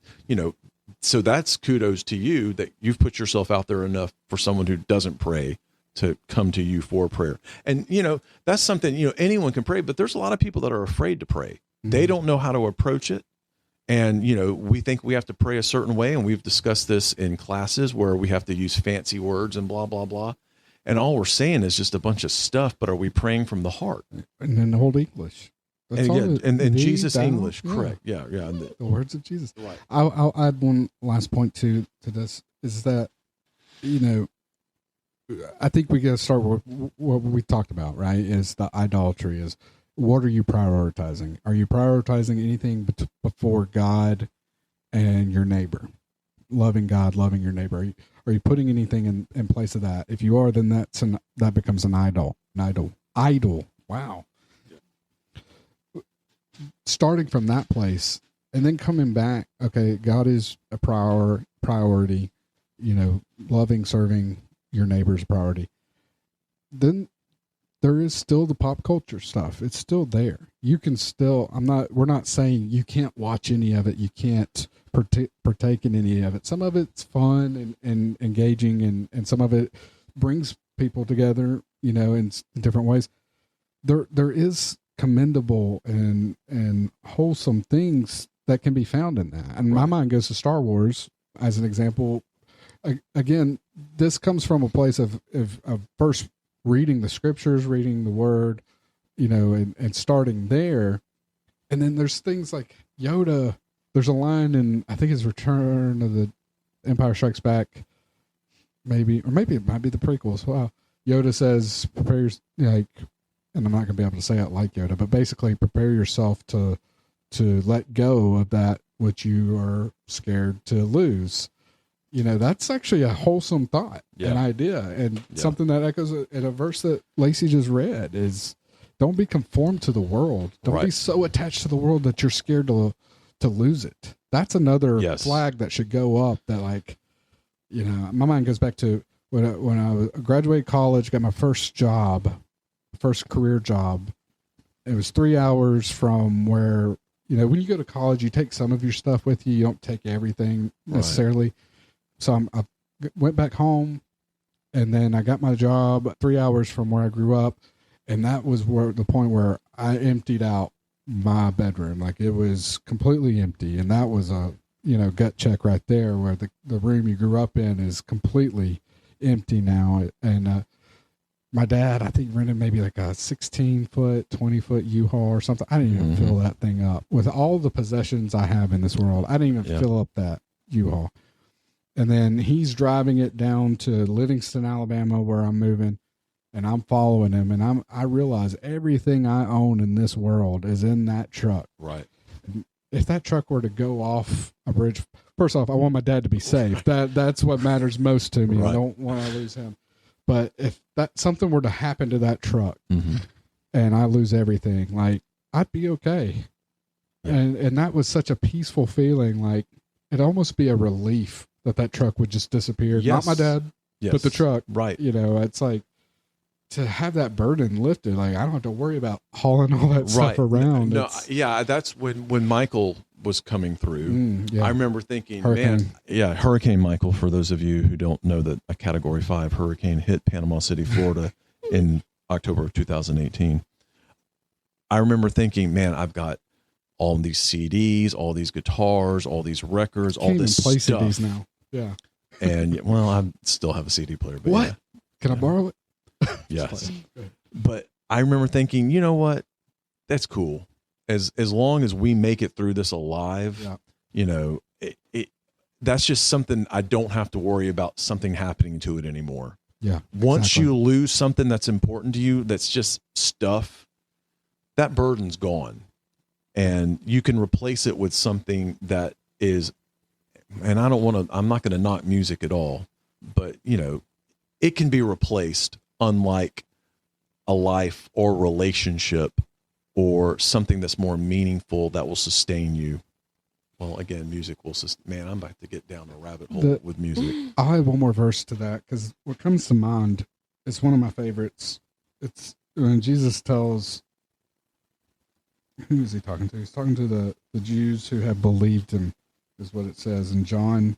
so that's kudos to you that you've put yourself out there enough for someone who doesn't pray to come to you for prayer. And, that's something, anyone can pray, but there's a lot of people that are afraid to pray. Mm-hmm. They don't know how to approach it. And, we think we have to pray a certain way. And we've discussed this in classes where we have to use fancy words and blah, blah, blah. And all we're saying is just a bunch of stuff, but are we praying from the heart? And then the Old English. That's and Jesus thou, English, yeah. correct. Yeah. The words of Jesus. Right. I'll add one last point to this is that, I think we got to start with what we talked about, right? Is the idolatry is what are you prioritizing? Are you prioritizing anything before God and your neighbor? Loving God, loving your neighbor. Are you putting anything in place of that? If you are, then that becomes an idol. Idol. Wow. Yeah. Starting from that place and then coming back, okay, God is a priority, loving, serving your neighbor's priority. Then there is still the pop culture stuff. It's still there. You can still, we're not saying you can't watch any of it. You can't partake in any of it. Some of it's fun and engaging, and some of it brings people together, in different ways. There is commendable and wholesome things that can be found in that. And my mind goes to Star Wars as an example. Again, this comes from a place of first reading the scriptures, reading the word, and starting there. And then there's things like Yoda. There's a line in, I think it's Return of the Empire Strikes Back, maybe it might be the prequels. Wow. Yoda says, prepare and I'm not going to be able to say it like Yoda, but basically prepare yourself to let go of that which you are scared to lose. That's actually a wholesome thought, an idea, and something that echoes in a verse that Lacey just read is, don't be conformed to the world. Don't be so attached to the world that you're scared to lose it. That's another flag that should go up, that my mind goes back to when I graduated college, got my first career job. It was 3 hours from where, when you go to college, you take some of your stuff with you. You don't take everything necessarily. So I went back home, and then I got my job 3 hours from where I grew up. And that was the point where I emptied out my bedroom. Like, it was completely empty. And that was a, gut check right there, where the room you grew up in is completely empty now. And, my dad, I think, rented maybe like a 16-foot, 20-foot U-Haul or something. I didn't even fill that thing up. With all the possessions I have in this world, I didn't even fill up that U-Haul. And then he's driving it down to Livingston, Alabama, where I'm moving, and I'm following him. And I realize everything I own in this world is in that truck. Right. If that truck were to go off a bridge, first off, I want my dad to be safe. That's what matters most to me. I don't want to lose him. But if something were to happen to that truck and I lose everything, like, I'd be okay. Yeah. And that was such a peaceful feeling. Like, it'd almost be a relief that truck would just disappear. Yes. Not my dad, but the truck. Right. It's like, to have that burden lifted, like, I don't have to worry about hauling all that stuff around. No, that's when Michael was coming through. I remember thinking, Hurricane Michael, for those of you who don't know, that a Category 5 hurricane hit Panama City, Florida in October of 2018. I remember thinking, man, I've got all these CDs, all these guitars, all these records, all this play stuff. CDs now. Yeah. And, well, I still have a CD player. But what? Can I borrow it? Yes. But I remember thinking, you know what? That's cool. As long as we make it through this alive, that's just something I don't have to worry about something happening to it anymore. Yeah. Once you lose something that's important to you, that's just stuff, that burden's gone. And you can replace it with something that is, and I'm not going to knock music at all, but it can be replaced, unlike a life or relationship or something that's more meaningful that will sustain you. Well, again, music will sustain. Man, I'm about to get down a rabbit hole with music. I'll add one more verse to that, because what comes to mind is one of my favorites. It's when Jesus tells, who is he talking to? He's talking to the Jews who have believed him, is what it says in John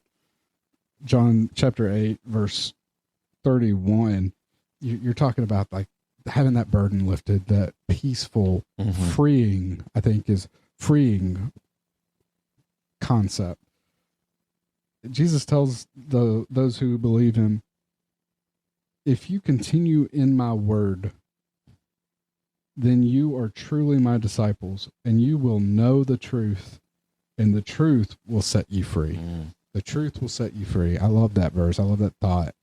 chapter 8, verse 31. You're talking about, like, having that burden lifted, that peaceful, freeing, I think is freeing concept. Jesus tells those who believe him, if you continue in my word, then you are truly my disciples, and you will know the truth, and the truth will set you free. The truth will set you free. I love that verse. I love that thought.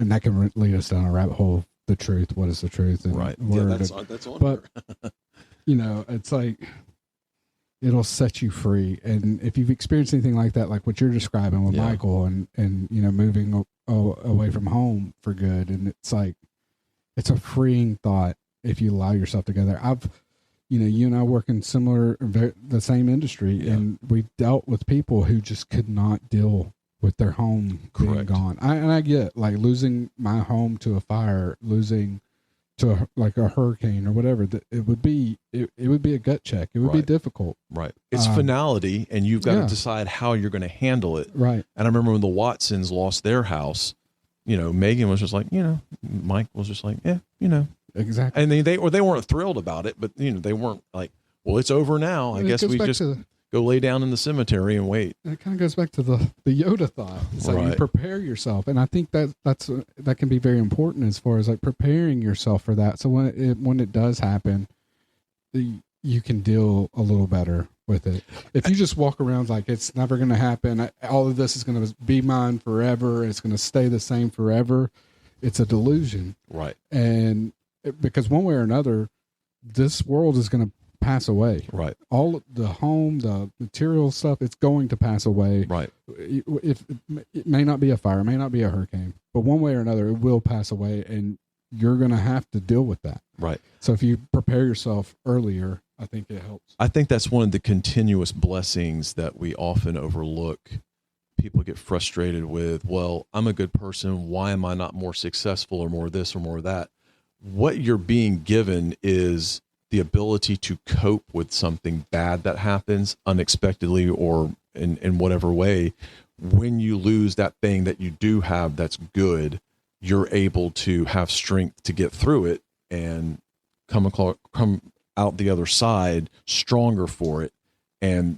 And that can lead us down a rabbit hole. The truth. What is the truth? And right. Word. Yeah, that's on. But it's like, it'll set you free. And if you've experienced anything like that, like what you're describing with Michael, and moving away from home for good, and it's like, it's a freeing thought if you allow yourself together. You and I work in the same industry, and we dealt with people who just could not deal with their home being gone. I get, like, losing my home to a fire, losing to like a hurricane or whatever, it would be a gut check. It would be difficult. Right. It's finality, and you've got to decide how you're going to handle it. Right. And I remember when the Watsons lost their house, Megan was just like, Mike was just like, yeah, Exactly. and they weren't thrilled about it, but they weren't like, well, it's over now. I guess we just go lay down in the cemetery and wait. And it kind of goes back to the Yoda thought. It's like you prepare yourself. And I think that can be very important as far as like preparing yourself for that. So when it does happen, you can deal a little better with it. If you just walk around like it's never going to happen, all of this is going to be mine forever, it's going to stay the same forever, it's a delusion. Right. And because one way or another, this world is going to pass away. Right. All the home, the material stuff, it's going to pass away. Right. If it may not be a fire, it may not be a hurricane, but one way or another, it will pass away, and you're going to have to deal with that. Right. So if you prepare yourself earlier, I think it helps. I think that's one of the continuous blessings that we often overlook. People get frustrated with, well, I'm a good person. Why am I not more successful or more this or more that? What you're being given is the ability to cope with something bad that happens unexpectedly or in whatever way. When you lose that thing that you do have that's good, you're able to have strength to get through it and come out the other side stronger for it. And,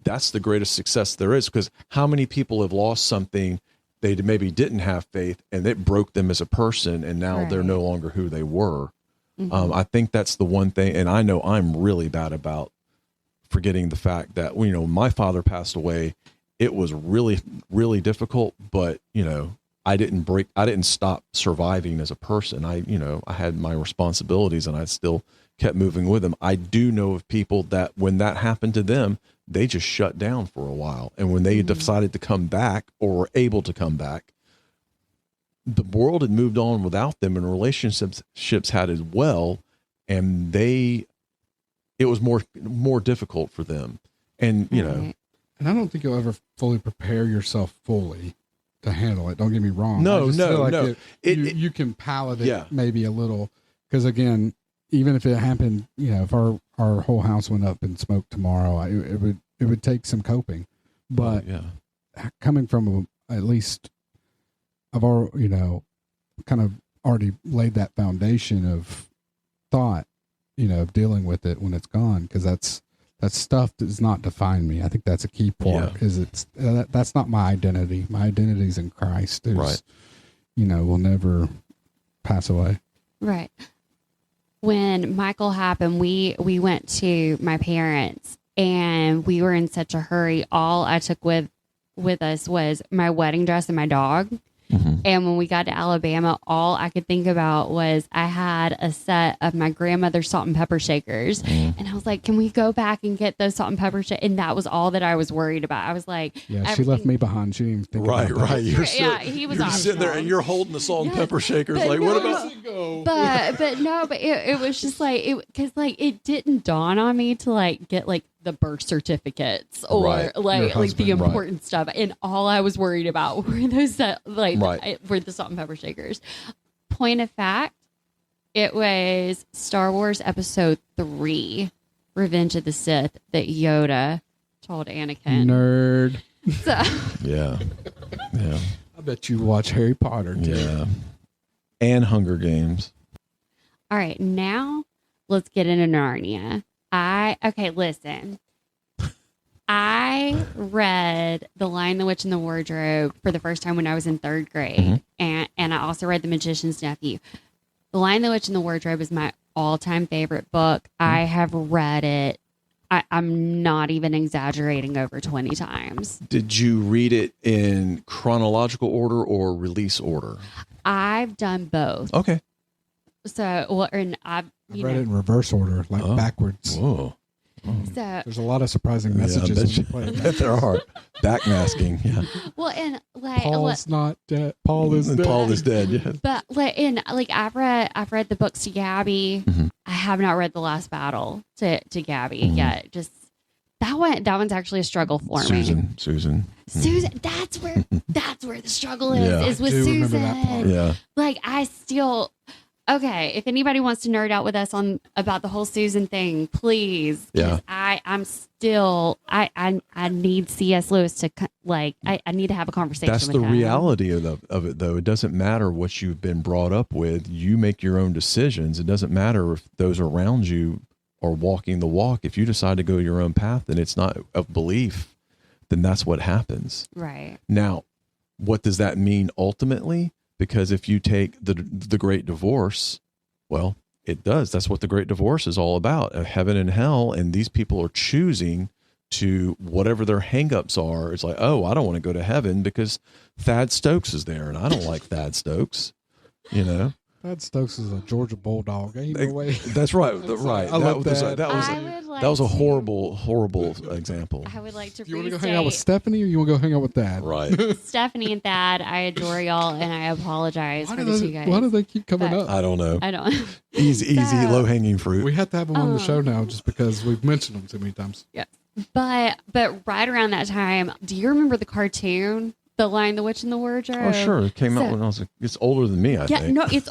that's the greatest success there is, because how many people have lost something they maybe didn't have faith and it broke them as a person, and now they're no longer who they were. Mm-hmm. I think that's the one thing, and I know I'm really bad about forgetting the fact that, my father passed away. It was really, really difficult, but, I didn't stop surviving as a person. I had my responsibilities and I still kept moving with them. I do know of people that when that happened to them, they just shut down for a while. And when they decided to come back or were able to come back, the world had moved on without them, and relationships had as well. And it was more difficult for them. And, and I don't think you'll ever fully prepare yourself fully to handle it. Don't get me wrong. No. You can palate it maybe a little, because again, even if it happened, if our whole house went up in smoke tomorrow, it would take some coping. But coming from at least I've already, kind of already laid that foundation of thought, of dealing with it when it's gone, because that stuff does not define me. I think that's a key part. Is that's not my identity. My identity is in Christ. Right. Will never pass away. Right. When Michael happened, we went to my parents, and we were in such a hurry. All I took with us was my wedding dress and my dog. Mm-hmm. And when we got to Alabama, all I could think about was I had a set of my grandmother's salt and pepper shakers. Mm-hmm. And I was like, can we go back and get those salt and pepper shakers? And that was all that I was worried about. I was like, she left me behind. She didn't think about that. Right. He was sitting there and you're holding the salt and pepper shakers. Like, what about? But it was just like, because it didn't dawn on me to get the birth certificates or the important stuff, and all I was worried about were those were the salt and pepper shakers. Point of fact, it was Star Wars Episode 3, Revenge of the Sith, that Yoda told Anakin. Nerd. So. Yeah. I bet you watch Harry Potter too. Yeah, and Hunger Games. All right, now let's get into Narnia. Listen. I read The Lion, the Witch, and the Wardrobe for the first time when I was in 3rd grade. Mm-hmm. And I also read The Magician's Nephew. The Lion, the Witch, and the Wardrobe is my all-time favorite book. Mm-hmm. I have read it, I'm not even exaggerating, over 20 times. Did you read it in chronological order or release order? I've done both. Okay. So, I've read it in reverse order, backwards. Whoa. So, there's a lot of surprising messages. I bet there are. Backmasking. Yeah. Well, and Paul's not dead. Paul is dead. Paul is dead. Yeah. But I've read the books to Gabby. Mm-hmm. I have not read The Last Battle to Gabby yet. Just that one's actually a struggle for me. Susan. That's where the struggle is with I do Susan. remember that part. Yeah. I still. okay, if anybody wants to nerd out with us on about the whole Susan thing, please. 'Cause Yeah. I'm still I need C.S. Lewis to I need to have a conversation. That's with the him. reality of it, though. It doesn't matter what you've been brought up with. You make your own decisions. It doesn't matter if those around you are walking the walk. If you decide to go your own path and it's not of belief, then that's what happens. Right. Now, what does that mean ultimately? Because if you take the great divorce, well, it does. That's what the great divorce is all about, heaven and hell. And these people are choosing to whatever their hangups are. It's like, oh, I don't want to go to heaven because Thad Stokes is there, and I don't like Thad Stokes. You know, Thad Stokes is a Georgia Bulldog. Ain't no way. that's right. Right. I love that. That was a horrible example. I would like to. You want to go hang out with Stephanie, or you want to go hang out with Thad? Right. Stephanie and Thad, I adore y'all, and I apologize for the two guys. Why do they keep coming But- up? I don't know. I don't. Easy, So- low hanging fruit. We have to have them on the show now, just because we've mentioned them too many times. Yeah. But right around that time, do you remember the cartoon, The Lion, the Witch, and the Wardrobe? Oh, sure. It came out So- when I was. It's older than me. I Yeah, think. no, it's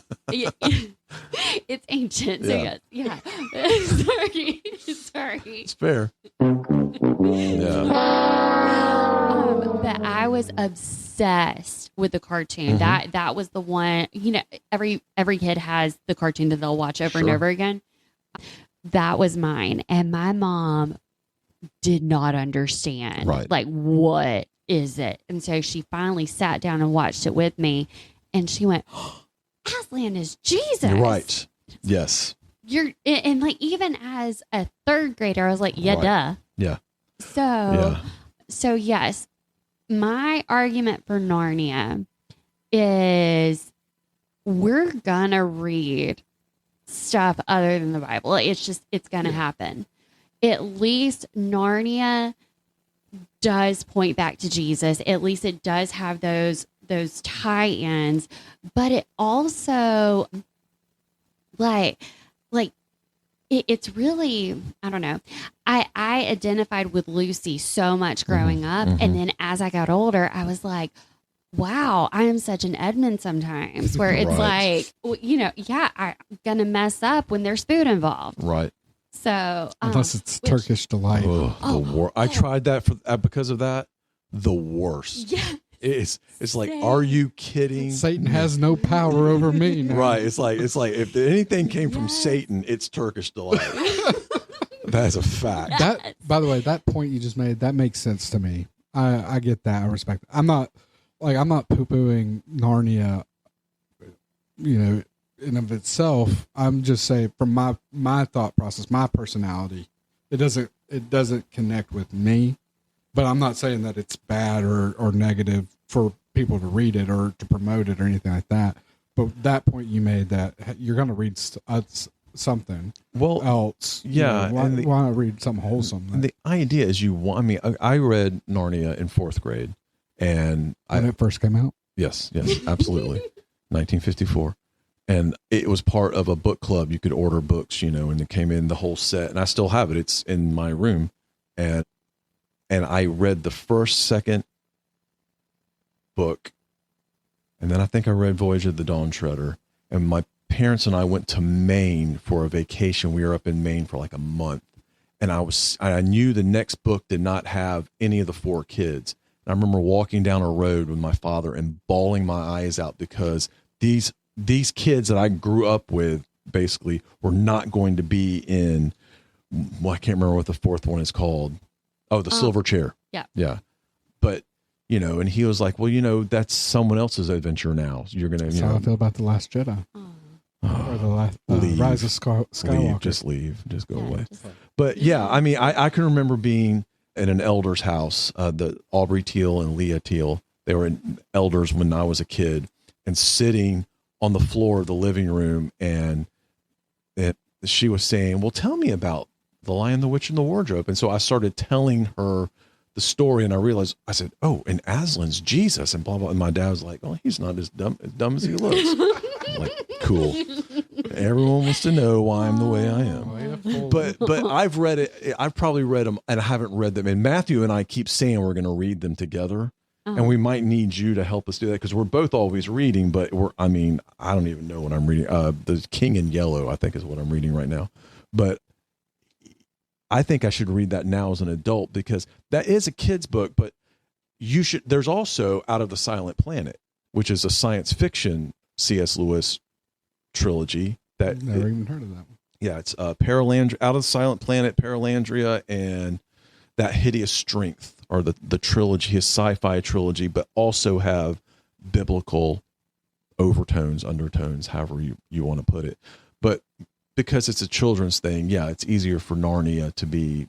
it's ancient. So Yeah. yeah. Sorry. It's fair. Yeah. But I was obsessed with the cartoon. Mhm. That was the one. You know, every kid has the cartoon that they'll watch over and Sure. over again. That was mine, and my mom did not understand. Right. Like, what is it? And so she finally sat down and watched it with me, and she went, oh, Aslan is Jesus. You're right. Yes. You're and like even as a third grader, I was like, yeah, Right. duh. Yeah. So yes, my argument for Narnia is we're gonna read stuff other than the Bible. It's gonna happen. At least Narnia does point back to Jesus. At least it does have those tie-ins, but it also it's really, I don't know. I identified with Lucy so much growing up. mhm. And then as I got older, I was like, wow, I am such an Edmund sometimes where it's Right. like, well, you know, yeah, I'm going to mess up when there's food involved. Right. So, Unless it's which- Turkish delight. Oh, the war. I tried that because of that. The worst. Yeah. It's like, Same. are you kidding? Satan has no power over me. Now. Right. It's like if anything came from Yes. Satan, it's Turkish delight. That's a fact. That, by the way, that point you just made, that makes sense to me. I get that. I respect it. I'm not poo-pooing Narnia, you know, in of itself. I'm just saying from my thought process, my personality, it doesn't connect with me. But I'm not saying that it's bad or negative for people to read it or to promote it or anything like that. But that point you made, that you're going to read something Well, else. yeah, You know, and why not read something wholesome? the idea is I mean, I read Narnia in 4th grade, and when it first came out? Yes, absolutely. 1954. And it was part of a book club. You could order books, you know, and it came in the whole set. And I still have it. It's in my room. And I read the second book. And then I think I read Voyage of the Dawn Treader. And my parents and I went to Maine for a vacation. We were up in Maine for like a month. And I knew the next book did not have any of the 4 kids. And I remember walking down a road with my father and bawling my eyes out because these kids that I grew up with basically were not going to be in, well, I can't remember what the 4th one is called. Oh, the Silver Chair. Yeah. Yeah. But, you know, and he was like, well, you know, that's someone else's adventure now. So you're going to, That's you how know. I feel about The Last Jedi. Or the last, Leave. Rise of Skywalker. Leave. Just go away. just- But yeah, I mean, I can remember being at an elder's house, the Aubrey Teal and Leah Teal. They were elders when I was a kid, and sitting on the floor of the living room, and she was saying, well, tell me about The Lion, the Witch, and the Wardrobe. And so I started telling her the story, and I realized, I said, oh, and Aslan's Jesus, and blah, blah. And my dad was like, well, he's not as dumb as he looks. I'm like, cool. Everyone wants to know why I'm the way I am. But I've read it. I've probably read them, and I haven't read them. And Matthew and I keep saying we're going to read them together. And we might need you to help us do that because we're both always reading, but I don't even know what I'm reading. The King in Yellow, I think, is what I'm reading right now. But I think I should read that now as an adult because that is a kid's book, but there's also Out of the Silent Planet, which is a science fiction C.S. Lewis trilogy. Never even heard of that one. Yeah, it's Paralandria, Out of the Silent Planet, Paralandria, and That Hideous Strength are the trilogy, his sci-fi trilogy, but also have biblical overtones, undertones, however you want to put it. But because it's a children's thing, yeah, it's easier for Narnia to be,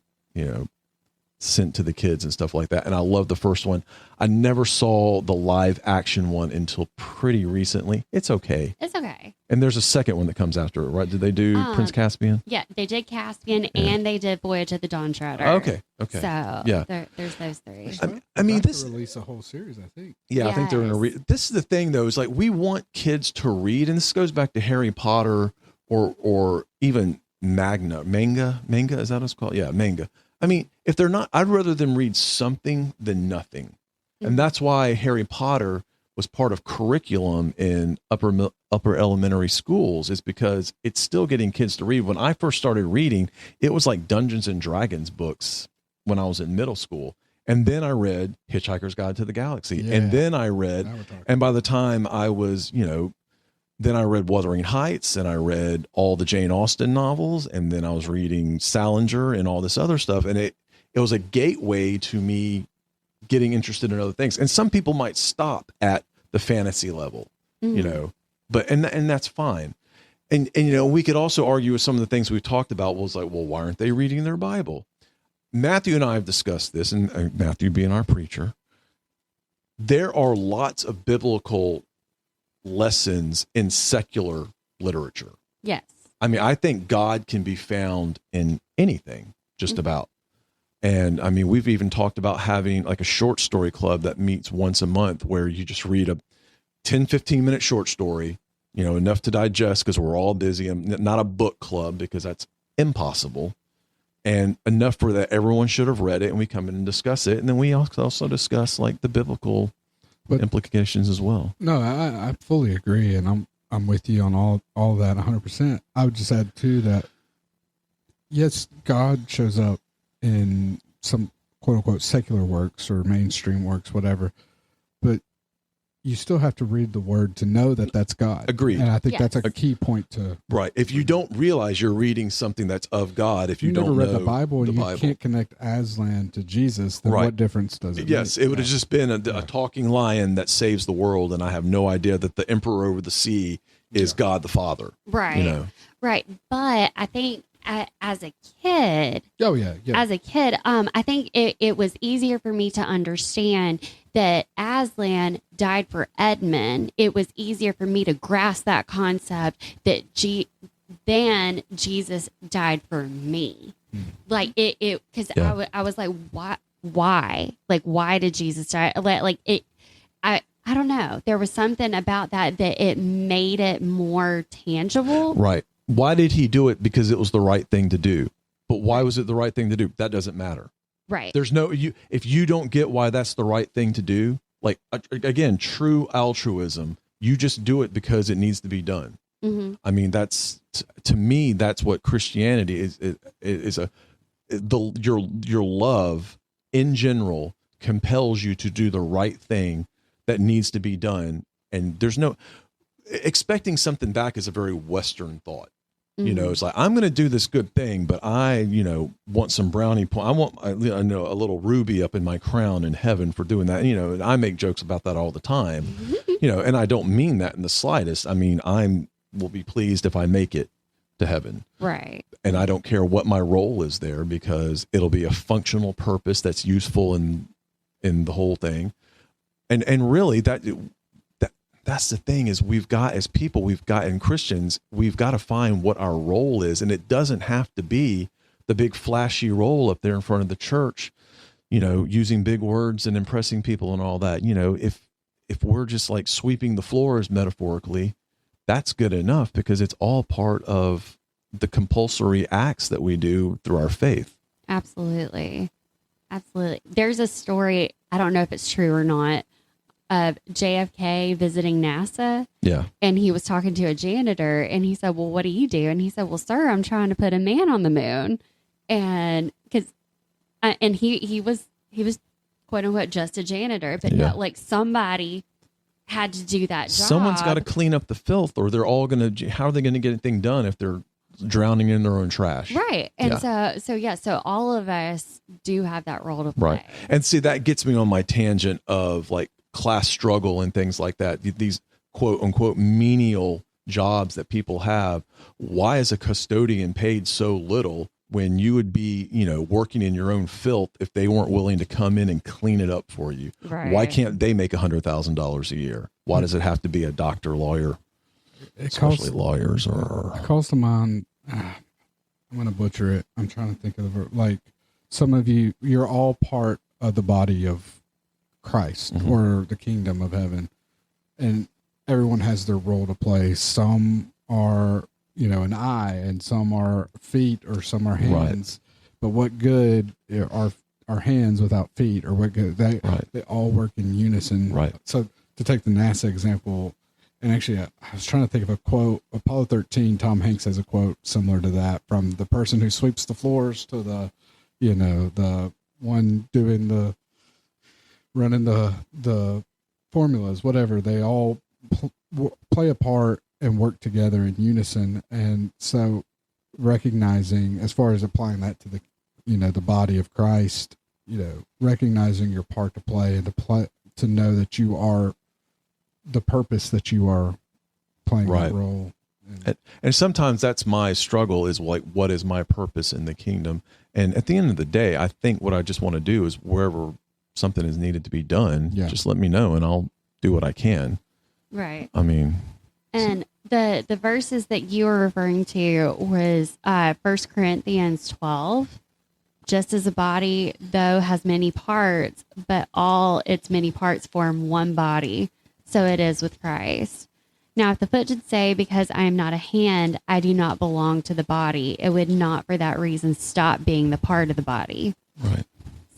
sent to the kids and stuff like that. And I love the first one. I never saw the live action one until pretty recently. It's okay. It's okay. And there's a second one that comes after it, right? Did they do Prince Caspian? Yeah, they did Caspian and they did Voyage of the Dawn Treader. Okay. So yeah, there's those three. I mean, this release a whole series, I think. Yeah, I think they're going to this is the thing, though, is like we want kids to read, and this goes back to Harry Potter or even manga. Is that what it's called? Yeah, manga. I mean, if they're not, I'd rather them read something than nothing. Mm-hmm. And that's why Harry Potter was part of curriculum in upper elementary schools, is because it's still getting kids to read. When I first started reading, it was like Dungeons and Dragons books when I was in middle school. And then I read Hitchhiker's Guide to the Galaxy. Yeah. And then I read, and by the time I was, then I read Wuthering Heights, and I read all the Jane Austen novels, and then I was reading Salinger and all this other stuff. And it was a gateway to me getting interested in other things. And some people might stop at the fantasy level, but and that's fine. And we could also argue with some of the things we've talked about was like, well, why aren't they reading their Bible? Matthew and I have discussed this, and Matthew being our preacher, there are lots of biblical lessons in secular literature. Yes. I mean, I think God can be found in anything, just about. And I mean, we've even talked about having like a short story club that meets once a month where you just read a 10, 15-minute short story, enough to digest because we're all busy. Not a book club because that's impossible. And enough for that everyone should have read it, and we come in and discuss it. And then we also discuss like the biblical implications as well. No, I fully agree, and I'm with you on all that 100%. I would just add too that yes, God shows up in some quote unquote secular works or mainstream works, whatever, but you still have to read the word to know that that's God. Agreed. And I think that's a key point to right. If you don't realize you're reading something that's of God, if you don't never read know the Bible and you can't connect Aslan to Jesus, then what difference does it make? Yes, it would have just been a talking lion that saves the world, and I have no idea that the emperor over the sea is God the Father. Right. Right. But I think as a kid, I think it was easier for me to understand that Aslan died for Edmund. It was easier for me to grasp that concept that than Jesus died for me. Like it because I was like, why? Like, why did Jesus die? I don't know. There was something about that it made it more tangible. Right. Why did he do it? Because it was the right thing to do. But why was it the right thing to do? That doesn't matter. Right. There's if you don't get why that's the right thing to do, like again, true altruism, you just do it because it needs to be done. Mm-hmm. I mean, that's to me, that's what Christianity is your love in general compels you to do the right thing that needs to be done. And there's no expecting something back is a very Western thought. Mm-hmm. It's like, I'm going to do this good thing, but I, want some brownie point. I want, a little ruby up in my crown in heaven for doing that. And I make jokes about that all the time, and I don't mean that in the slightest. I mean, will be pleased if I make it to heaven. Right. And I don't care what my role is there because it'll be a functional purpose that's useful in the whole thing. And really that's the thing is we've got as people, in Christians, we've got to find what our role is. And it doesn't have to be the big flashy role up there in front of the church, using big words and impressing people and all that. If we're just like sweeping the floors metaphorically, that's good enough because it's all part of the compulsory acts that we do through our faith. Absolutely. Absolutely. There's a story, I don't know if it's true or not, of JFK visiting NASA. Yeah. And he was talking to a janitor and he said, well, what do you do? And he said, well, sir, I'm trying to put a man on the moon. And he was quote unquote just a janitor, but no, like somebody had to do that job. Someone's got to clean up the filth, or they're all going to, how are they going to get anything done if they're drowning in their own trash? Right. And so all of us do have that role to play. Right. And see, that gets me on my tangent of like class struggle and things like that. These quote unquote menial jobs that people have. Why is a custodian paid so little when you would be, working in your own filth if they weren't willing to come in and clean it up for you? Right. Why can't they make $100,000 a year? Why does it have to be a doctor, lawyer? Especially lawyers It calls to mind, I'm going to butcher it. I'm trying to think of the verb. Like some of you're all part of the body of Christ or the kingdom of heaven. And everyone has their role to play. Some are, an eye, and some are feet, or some are hands. Right. But what good are hands without feet, or what good? They all work in unison. Right. So to take the NASA example, and actually I was trying to think of a quote. Apollo 13, Tom Hanks has a quote similar to that, from the person who sweeps the floors to the, the one doing running the formulas, whatever. They all play a part and work together in unison. And so recognizing, as far as applying that to the, the body of Christ, recognizing your part to play, and to know that you are the purpose, that you are playing that role. And sometimes that's my struggle, is like, what is my purpose in the kingdom? And at the end of the day, I think what I just want to do is, wherever something is needed to be done, just let me know and I'll do what I can. Right. I mean, and the verses that you were referring to was 1 Corinthians 12. Just as a body, though, has many parts, but all its many parts form one body, so it is with Christ. Now, if the foot should say, because I am not a hand, I do not belong to the body, it would not for that reason stop being the part of the body. Right.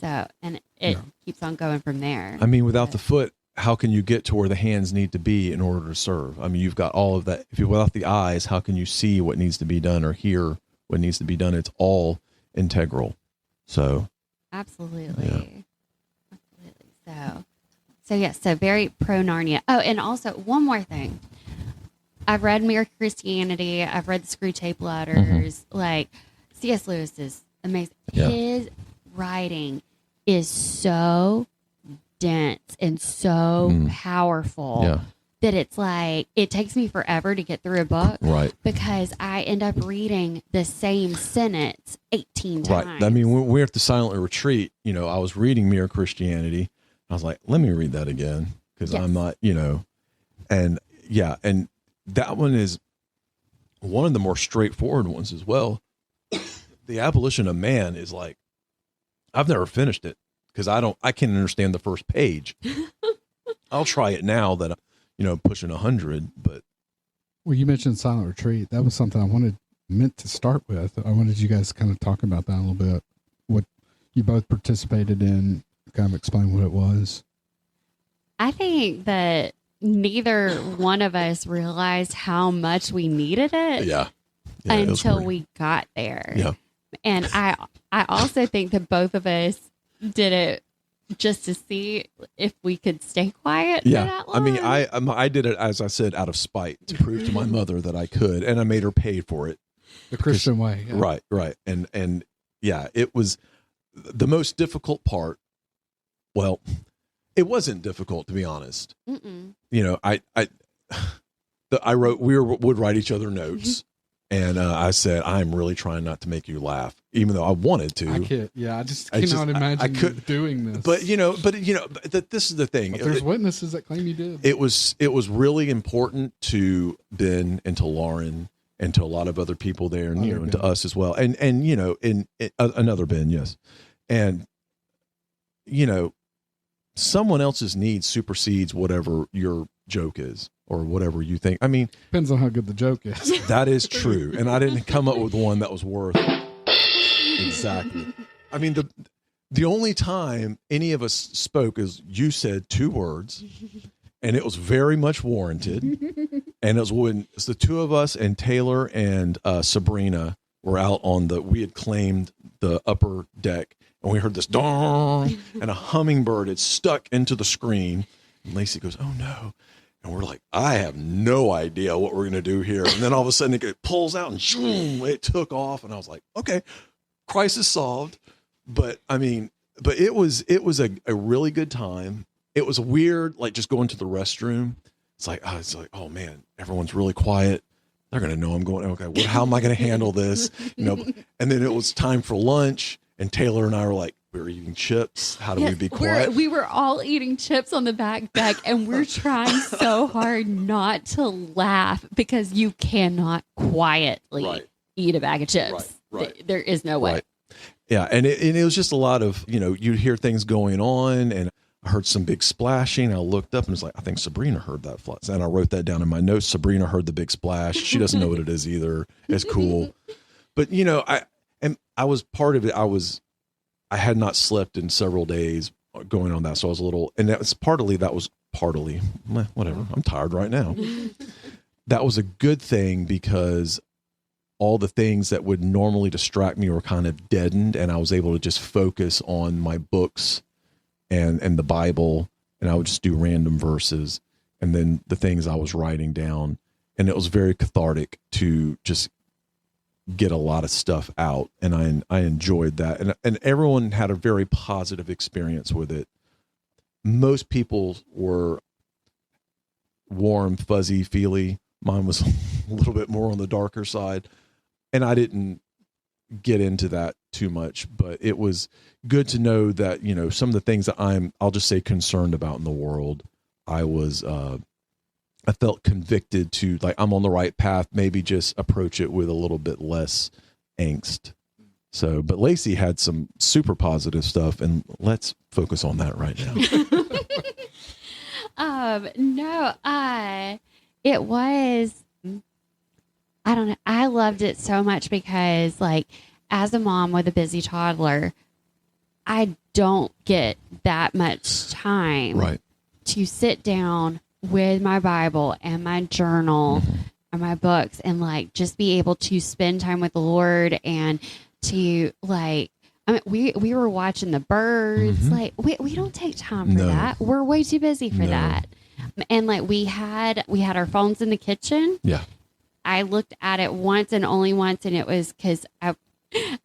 So, and it keeps on going from there. I mean, without the foot, how can you get to where the hands need to be in order to serve? I mean, you've got all of that. If you're without the eyes, how can you see what needs to be done or hear what needs to be done? It's all integral. So. Absolutely. Absolutely. So very pro Narnia. Oh, and also one more thing. I've read Mere Christianity. I've read the Screw Tape Letters. Like, C.S. Lewis is amazing. Yeah. His writing is so dense and so powerful that it's like, it takes me forever to get through a book. Right. Because I end up reading the same sentence 18 times. Right. I mean, when we're at the silent retreat, I was reading Mere Christianity. I was like, let me read that again, because I'm not, and that one is one of the more straightforward ones as well. The Abolition of Man is like, I've never finished it because I can't understand the first page. I'll try it now that I'm pushing 100, but. Well, you mentioned silent retreat. That was something I meant to start with. I wanted you guys to kind of talk about that a little bit. What you both participated in, kind of explain what it was. I think that neither one of us realized how much we needed it. Yeah. Until we got there. Yeah. And I also think that both of us did it just to see if we could stay quiet. Yeah. For that long. I mean, I did it, as I said, out of spite, to prove to my mother that I could, and I made her pay for it. The Christian way. Yeah. Right. And yeah, it was the most difficult part. Well, it wasn't difficult, to be honest. Mm-mm. We would write each other notes. And I said, I'm really trying not to make you laugh, even though I wanted to. I can't. Yeah, I just cannot imagine doing this. But this is the thing. But there's witnesses that claim you did. It was really important to Ben and to Lauren and to a lot of other people there, and and to us as well. And another Ben, yes, and someone else's need supersedes whatever your joke is. Or whatever you think. I mean, depends on how good the joke is. That is true, and I didn't come up with one that was worth exactly. I mean, The only time any of us spoke is you said 2 words, and it was very much warranted. And it was when it's the 2 of us and Taylor and Sabrina were out we had claimed the upper deck, and we heard this dong, and a hummingbird had stuck into the screen. And Lacey goes, "Oh no." And we're like, I have no idea what we're going to do here. And then all of a sudden it pulls out and zoom, it took off. And I was like, okay, crisis solved. But it was a really good time. It was weird, like just going to the restroom. It's like, oh man, everyone's really quiet. They're going to know I'm going, okay, how am I going to handle this? And then it was time for lunch, and Taylor and I were like, we were eating chips. How do we be quiet? We were all eating chips on the back deck, and we're trying so hard not to laugh because you cannot quietly eat a bag of chips. Right. There is no way. Right. Yeah, and it was just a lot of, you'd hear things going on, and I heard some big splashing. I looked up and was like, I think Sabrina heard that flood. And I wrote that down in my notes. Sabrina heard the big splash. She doesn't know what it is either. It's cool. But, I was part of it. I had not slept in several days going on that. So I was a little, and that was partly, whatever. I'm tired right now. That was a good thing because all the things that would normally distract me were kind of deadened, and I was able to just focus on my books and the Bible, and I would just do random verses and then the things I was writing down. And it was very cathartic to just get a lot of stuff out. And I enjoyed that. And everyone had a very positive experience with it. Most people were warm, fuzzy, feely. Mine was a little bit more on the darker side. And I didn't get into that too much, but it was good to know that, some of the things that I'll just say concerned about in the world, I felt convicted to, like, I'm on the right path, maybe just approach it with a little bit less angst. So, but Lacey had some super positive stuff, and let's focus on that right now. It was, I don't know. I loved it so much because, like, as a mom with a busy toddler, I don't get that much time to sit down with my Bible and my journal and my books and, like, just be able to spend time with the Lord and to, like, we were watching the birds. Like, we don't take time for that. We're way too busy for that. And, like, we had our phones in the kitchen. Yeah. I looked at it once and only once, and it was because I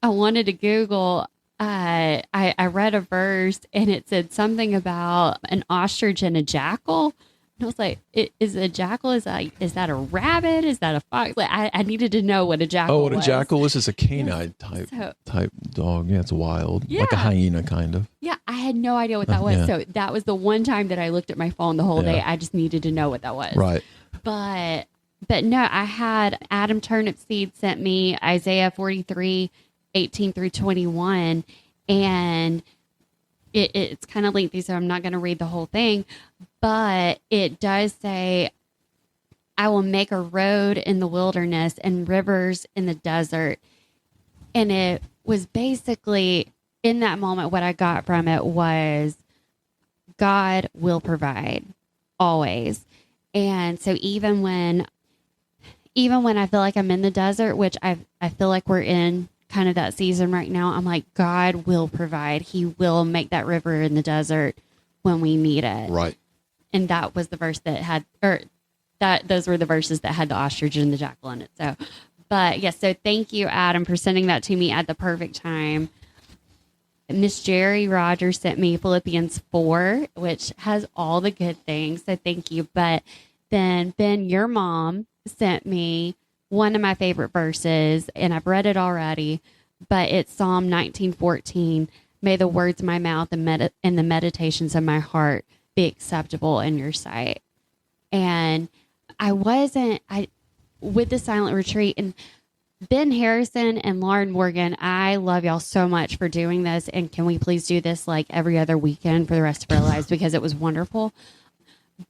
wanted to Google. I read a verse, and it said something about an ostrich and a jackal. And I was like, is a jackal, is that a rabbit? Is that a fox? Like, I needed to know what a jackal was. Oh, what a jackal was is a canine type dog. Yeah, it's wild. Yeah. Like a hyena, kind of. Yeah, I had no idea what that was. Yeah. So that was the one time that I looked at my phone the whole day. I just needed to know what that was. Right. But no, I had Adam Turnipseed sent me Isaiah 43:18 through 21, and it's kind of lengthy, so I'm not going to read the whole thing, but it does say, I will make a road in the wilderness and rivers in the desert. And it was basically, in that moment, what I got from it was God will provide always. And so even when I feel like I'm in the desert, which I feel like we're in kind of that season right now, I'm like, God will provide. He will make that river in the desert when we need it. Right. And that was the verse that had, those were the verses that had the ostrich and the jackal in it. So, but yes, so thank you, Adam, for sending that to me at the perfect time. Miss Jerry Rogers sent me Philippians 4, which has all the good things. So thank you. But then Ben, your mom, sent me one of my favorite verses, and I've read it already, but it's Psalm 19:14. May the words of my mouth and the meditations of my heart be acceptable in your sight. And with the silent retreat, and Ben Harrison and Lauren Morgan, I love y'all so much for doing this. And can we please do this like every other weekend for the rest of our lives, because it was wonderful.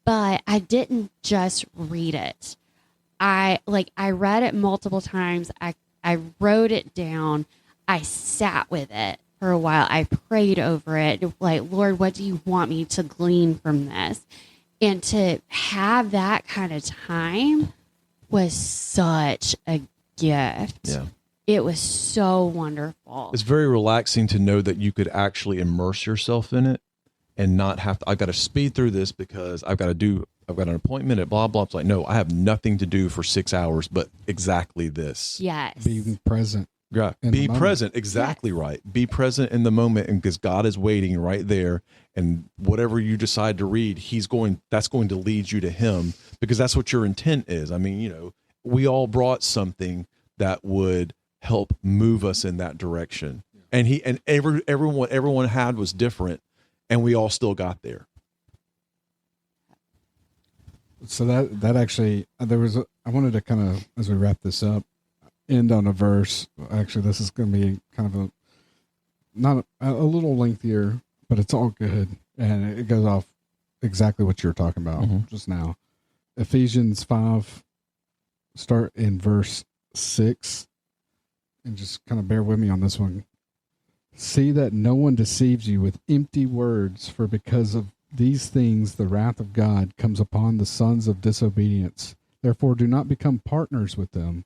But I didn't just read it. I read it multiple times. I wrote it down. I sat with it for a while. I prayed over it, like, Lord, what do you want me to glean from this? And to have that kind of time was such a gift. Yeah. It was so wonderful. It's very relaxing to know that you could actually immerse yourself in it and not have to, I've got to speed through this because I've got an appointment at blah, blah. It's like, no, I have nothing to do for 6 hours, but exactly this. Yes. Being present. Yeah. Be present. Exactly right. Be present in the moment, and because God is waiting right there, and whatever you decide to read, that's going to lead you to him, because that's what your intent is. I mean, we all brought something that would help move us in that direction. And everyone had was different, and we all still got there. So that actually, I wanted to kind of, as we wrap this up, end on a verse. Actually, this is going to be kind of a little lengthier, but it's all good. And it goes off exactly what you were talking about just now. Ephesians 5, start in verse 6, and just kind of bear with me on this one. See that no one deceives you with empty words, for because of these things the wrath of God comes upon the sons of disobedience. Therefore do not become partners with them.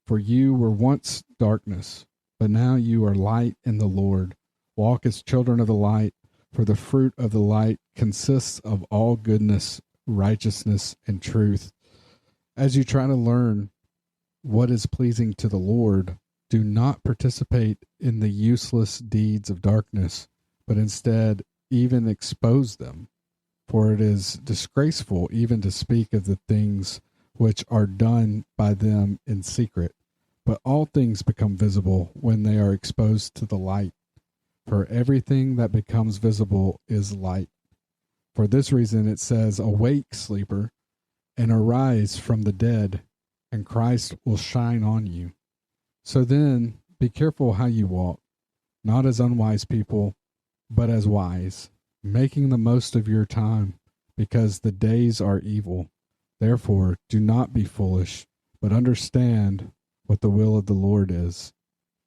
For you were once darkness, but now you are light in the Lord. Walk as children of the light, for the fruit of the light consists of all goodness, righteousness, and truth. As you try to learn what is pleasing to the Lord, do not participate in the useless deeds of darkness, but instead even expose them. For it is disgraceful even to speak of the things which are done by them in secret. But all things become visible when they are exposed to the light. For everything that becomes visible is light. For this reason it says, awake, sleeper, and arise from the dead, and Christ will shine on you. So then, be careful how you walk, not as unwise people, but as wise, making the most of your time, because the days are evil. Therefore, do not be foolish, but understand what the will of the Lord is.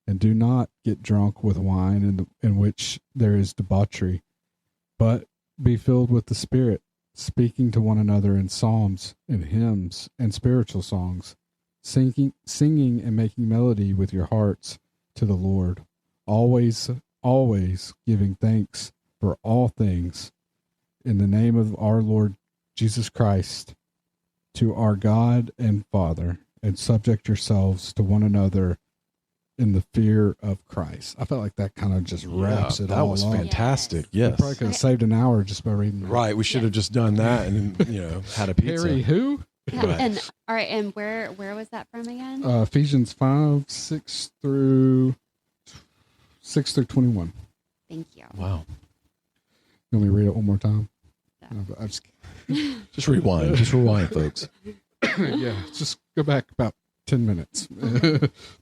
And do not get drunk with wine in which there is debauchery, but be filled with the Spirit, speaking to one another in psalms and hymns and spiritual songs, singing and making melody with your hearts to the Lord, always giving thanks for all things in the name of our Lord Jesus Christ to our God and Father, and subject yourselves to one another in the fear of Christ. I felt like that kind of just wraps it all up. That was fantastic. Yes. We probably could have saved an hour just by reading that. Right. We should have just done that and had a pizza. Harry who? Yeah, Right. and all right, and where was that from again? Ephesians 5, 6 through 21. Thank you. Wow. You want me to read it one more time? No. I just, Just rewind. Just rewind, folks. yeah, just go back about 10 minutes.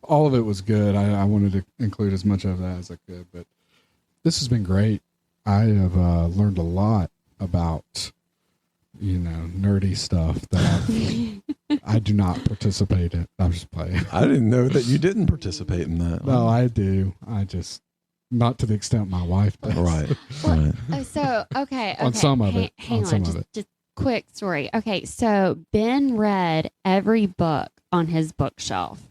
All of it was good. I wanted to include as much of that as I could, but this has been great. I have learned a lot about, nerdy stuff that I do not participate in. I'm just playing. I didn't know that you didn't participate in that. No, I do. I just, not to the extent my wife does. Right. Well, Right. So okay. On some of it. Hang On some on. of it. Just quick story. Okay, so Ben read every book on his bookshelf,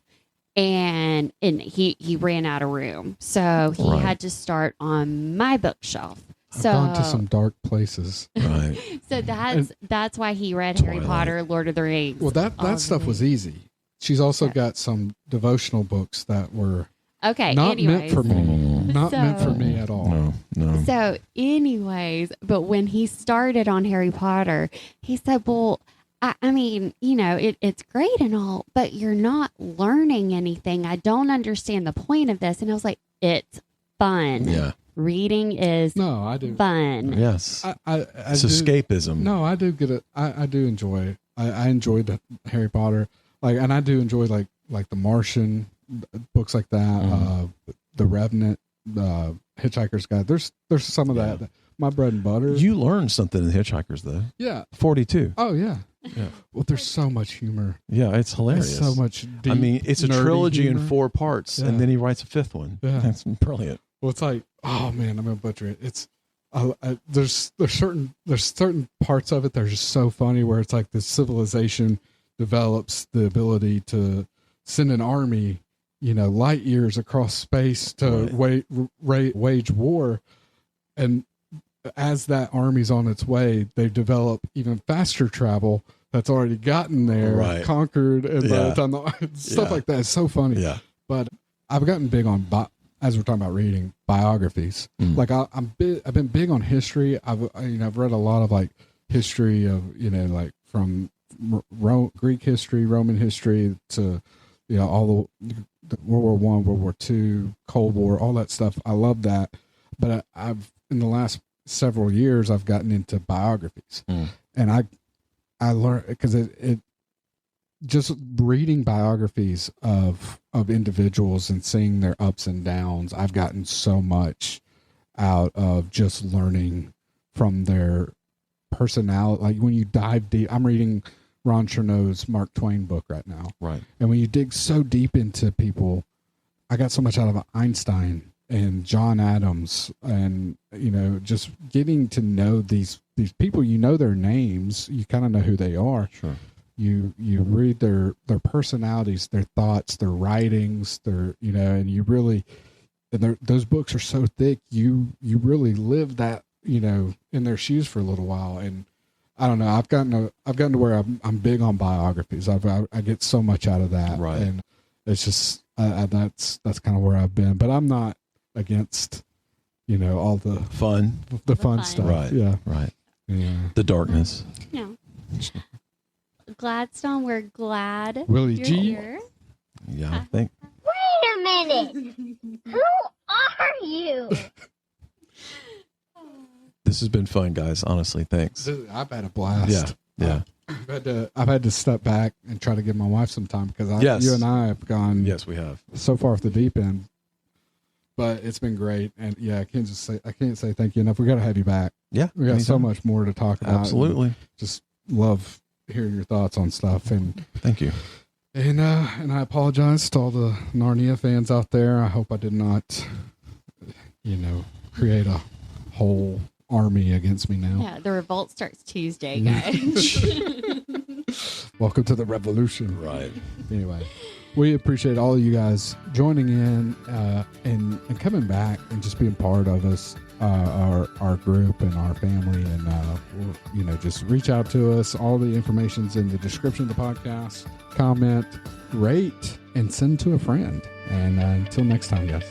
and he ran out of room, so he Right. had to start on my bookshelf. I've So gone to some dark places. Right. So that's why he read Harry Twilight. Potter, Lord of the Rings. Well, all that of stuff the was things. easy. She's also Yeah. got some devotional books that were Okay. not meant anyways. for me. Mm. Not meant for So- me at all. No. So, anyways, but when he started on Harry Potter, he said, well, I mean, it's great and all, but you're not learning anything. I don't understand the point of this. And I was like, it's fun. Yeah. Reading is No, I do. fun. Yes. It's do, escapism. No, I do get it. I do enjoy it. I enjoyed the Harry Potter, and I do enjoy like The Martian, books like that. Mhm. The Revenant, Hitchhiker's Guide. There's some of that. My bread and butter. You learned something in Hitchhikers, though. Yeah. 42. Oh yeah. Yeah. Well, there's so much humor. Yeah, it's hilarious. There's so much. Deep, I mean, it's a nerdy trilogy in humor. 4 parts, Yeah. and then he writes a 5th one. Yeah. That's brilliant. Well, it's like, oh man, I'm gonna butcher it. It's there's certain parts of it that are just so funny where it's like the civilization develops the ability to send an army, light years across space to wage war, and as that army's on its way, they develop even faster travel that's already gotten there, conquered, and by the time stuff like that is so funny. Yeah. But I've gotten big on as we're talking about reading biographies. Like I've been big on history. I've read a lot of like history of like from Greek history, Roman history to all the World War I, World War II, Cold War, all that stuff. I love that. But I've in the last several years I've gotten into biographies, and I learned because it just reading biographies of individuals and seeing their ups and downs. I've gotten so much out of just learning from their personality. Like when you dive deep, I'm reading Ron Chernow's Mark Twain book right now. Right. And when you dig so deep into people, I got so much out of Einstein and John Adams, and just getting to know these people. Their names, you kind of know who they are. Sure. You read their personalities, their thoughts, their writings, and you really, and those books are so thick. You really live that in their shoes for a little while. And I don't know. I've gotten to where I'm big on biographies. I get so much out of that. Right. And it's just that's kind of where I've been. But I'm not against all the fun stuff. Right. Yeah. Right. Yeah. The darkness. No. Gladstone, we're glad Willie you're G. here. Yeah. I think. Wait a minute. Who are you? This has been fun, guys. Honestly, thanks. I've had a blast. Yeah. I've had to step back and try to give my wife some time because you and I have gone. Yes, we have. So far off the deep end, but it's been great. And I can't say thank you enough. We got to have you back. Yeah, we got so much more to talk about. Absolutely. Just love hearing your thoughts on stuff. And thank you. And I apologize to all the Narnia fans out there. I hope I did not, create a whole army against me now. Yeah, the revolt starts Tuesday, guys. Welcome to the revolution. Right. Anyway, we appreciate all of you guys joining in and coming back and just being part of us, our group and our family. And, just reach out to us. All the information's in the description of the podcast. Comment, rate, and send to a friend. And until next time, guys.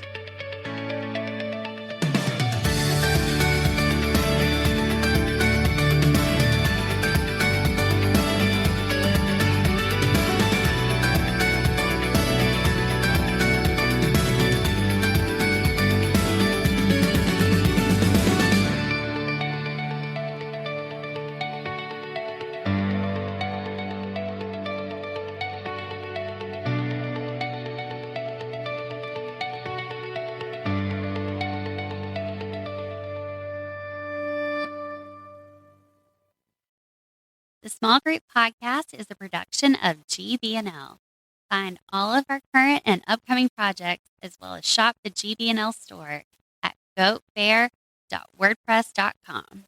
The Small Group Podcast is a production of GB&L. Find all of our current and upcoming projects, as well as shop the GB&L store at goatbear.wordpress.com.